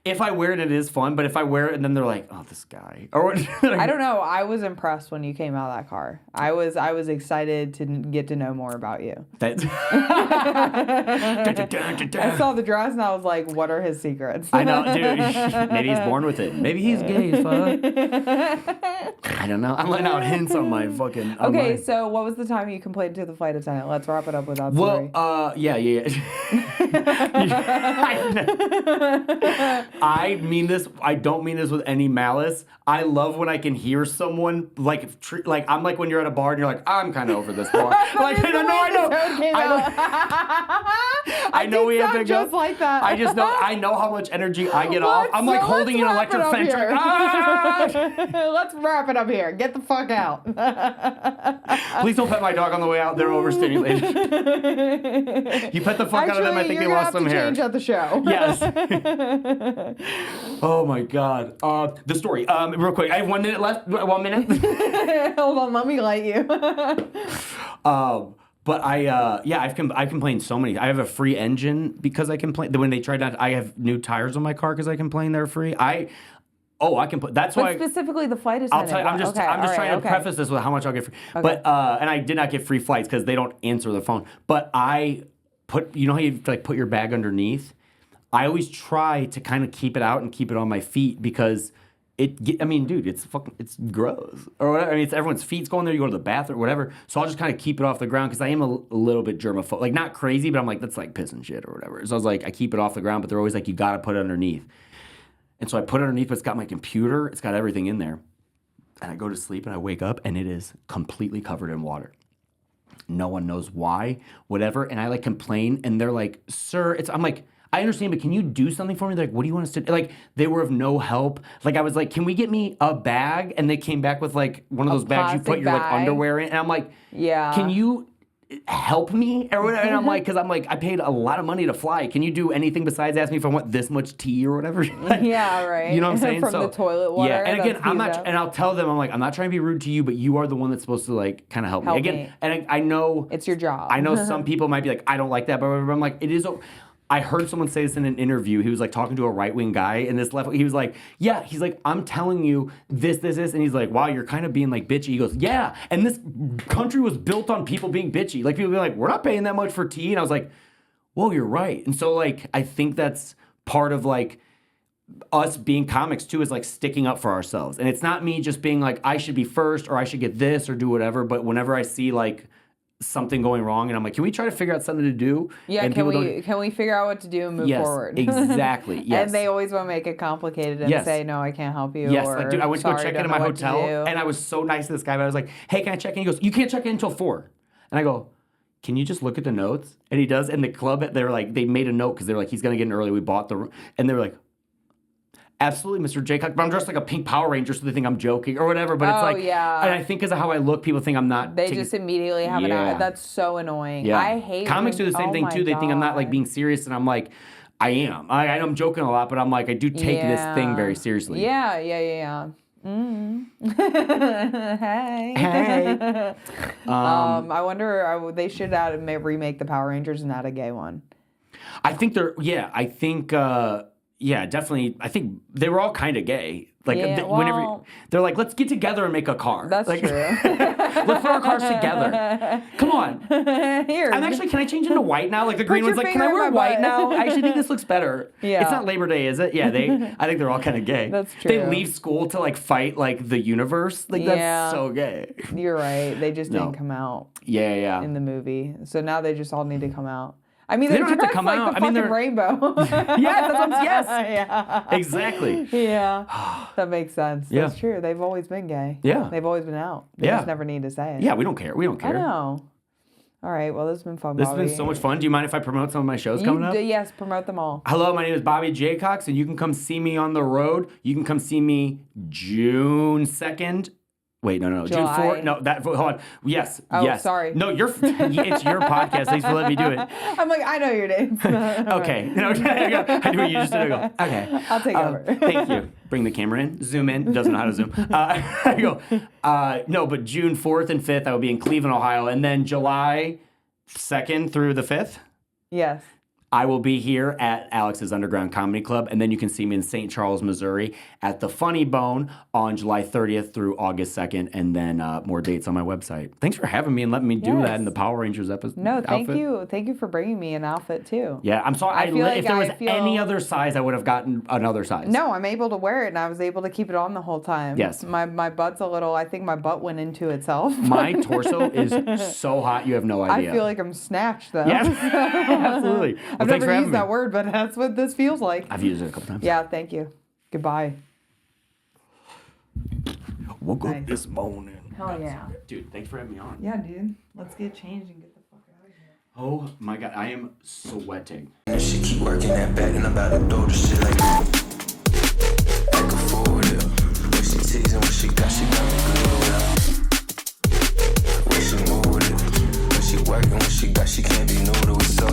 if I wear it is fun. But if I wear it and then they're like, oh, this guy, or I don't know. I was impressed when you came out of that car. I was excited to get to know more about you. I saw the dress and I was like, what are his secrets? I know, dude. Maybe he's born with it. Maybe he's gay as fuck. I don't know. I'm letting out hints on my fucking. Okay, so what was the time you complained to the flight attendant? Let's wrap it up with that story. Well, yeah. I mean this. I don't mean this with any malice. I love when I can hear someone like I'm like when you're at a bar and you're like, I'm kind of over this bar. Like I know we have to go. Just like that. I just know. I know how much energy I get off. I'm like holding an electric fence. Let's wrap it up here. Get the fuck out. Please don't pet my dog on the way out. They're overstimulated. You pet the fuck out of them. I think they lost some hair. Change at the show. Yes. Oh my God. The story. Real quick. I have 1 minute left. 1 minute. Hold on. Let me light you. But I've complained so many. I have a free engine because I complained. When they tried to, I have new tires on my car because I complained they're free. I can put. That's why. Specifically the flight attendant. I'll tell you. I'm just trying to preface this with how much I'll get free. Okay. But and I did not get free flights because they don't answer the phone. But I put. You know how you like put your bag underneath. I always try to kind of keep it out and keep it on my feet because. Dude, it's gross or whatever. I mean, it's everyone's feet's going there. You go to the bathroom, or whatever. So I'll just kind of keep it off the ground because I am a little bit germaphobe. Like not crazy, but I'm like that's like piss and shit or whatever. So I was like, I keep it off the ground, but they're always like, you got to put it underneath. And so I put it underneath, but it's got my computer, it's got everything in there. And I go to sleep and I wake up and it is completely covered in water. No one knows why, whatever. And I like complain and they're like, sir, I'm like. I understand, but can you do something for me? They're like, what do you want us to do? Like, they were of no help. Like, I was like, can we get me a bag? And they came back with, like, one of those bags you put your, like, underwear in. And I'm like, can you help me? Or whatever? And I'm like, because I'm like, I paid a lot of money to fly. Can you do anything besides ask me if I want this much tea or whatever? Yeah, right. You know what I'm saying? From the toilet water. Yeah, and again, I'm not, and I'll tell them, I'm like, I'm not trying to be rude to you, but you are the one that's supposed to, like, kind of help me. Again, and I know. It's your job. I know some people might be like, I don't like that, but I'm like, it is. I heard someone say this in an interview. He was like talking to a right-wing guy in this level. He was like, yeah, he's like, I'm telling you this. And he's like, wow, you're kind of being like bitchy. He goes, yeah. And this country was built on people being bitchy. Like people be like, we're not paying that much for tea. And I was like, whoa, you're right. And so like, I think that's part of like us being comics too, is like sticking up for ourselves. And it's not me just being like, I should be first or I should get this or do whatever. But whenever I see like, something going wrong and I'm like, can we try to figure out something to do? Yeah, and can we figure out what to do and move forward? Exactly. Yes. And they always want to make it complicated and say, no, I can't help you. Yes, or, like dude, I went to go check in my hotel and I was so nice to this guy, but I was like, hey, can I check in? He goes, you can't check in until 4. And I go, can you just look at the notes? And he does. And the club, they're like, they made a note because they're like, he's gonna get in early. We bought the room. And they were like, absolutely, Mr. Jaycox. But I'm dressed like a pink Power Ranger, so they think I'm joking or whatever. But it's like, yeah. And I think because of how I look, people think I'm not. They just immediately have an eye. That's so annoying. Yeah. I hate comics do the same thing too. They think I'm not like being serious, and I'm like, I am. I'm joking a lot, but I'm like, I do take this thing very seriously. Yeah. Hey. I wonder. They should remake the Power Rangers and add a gay one. I think definitely. I think they were all kind of gay. Like whenever they're like, let's get together and make a car. That's like, true. Let's put our cars together. Come on. Here. Can I change into white now? Like the green one's like, can I wear white now? I actually think this looks better. Yeah. It's not Labor Day, is it? Yeah, I think they're all kind of gay. That's true. They leave school to like fight like the universe. Like that's so gay. You're right. They just didn't come out. Yeah. In the movie. So now they just all need to come out. I mean, they don't have to come out. The fucking rainbow. Yes. Yeah. Exactly. Yeah. That makes sense. Yeah. That's true. They've always been gay. Yeah. They've always been out. They just never need to say it. Yeah, we don't care. I know. All right. Well, this has been fun, This Bobby. has been so much fun. Do you mind if I promote some of my shows coming up? Yes, promote them all. Hello, my name is Bobby Jaycox, and you can come see me on the road. You can come see me June 2nd. Wait, no. July. June 4th. No, hold on. Yes. Sorry. No, it's your podcast. Thanks for letting me do it. I'm like, I know your names. Okay. No, I do what you just did. I go, okay. I'll take over. Thank you. Bring the camera in. Zoom in. Doesn't know how to zoom. I go, no, but June 4th and 5th, I will be in Cleveland, Ohio. And then July 2nd through the 5th. Yes. I will be here at Alex's Underground Comedy Club, and then you can see me in St. Charles, Missouri at the Funny Bone on July 30th through August 2nd, and then more dates on my website. Thanks for having me and letting me do that in the Power Rangers episode. No, thank you. Thank you for bringing me an outfit, too. Yeah, I'm sorry. If there was any other size, I would have gotten another size. No, I'm able to wear it, and I was able to keep it on the whole time. Yes. My butt's a little, I think my butt went into itself. My torso is so hot, you have no idea. I feel like I'm snatched, though. Yes, absolutely. Well, I've never used that word, but that's what this feels like. I've used it a couple times. Yeah, thank you. Goodbye. Woke up this morning. Hell yeah. Dude, thanks for having me on. Yeah, dude. Let's get changed and get the fuck out of here. Oh my god, I am sweating. She keep working that back and I'm about to throw the shit like a fool. When she teasing what she got, she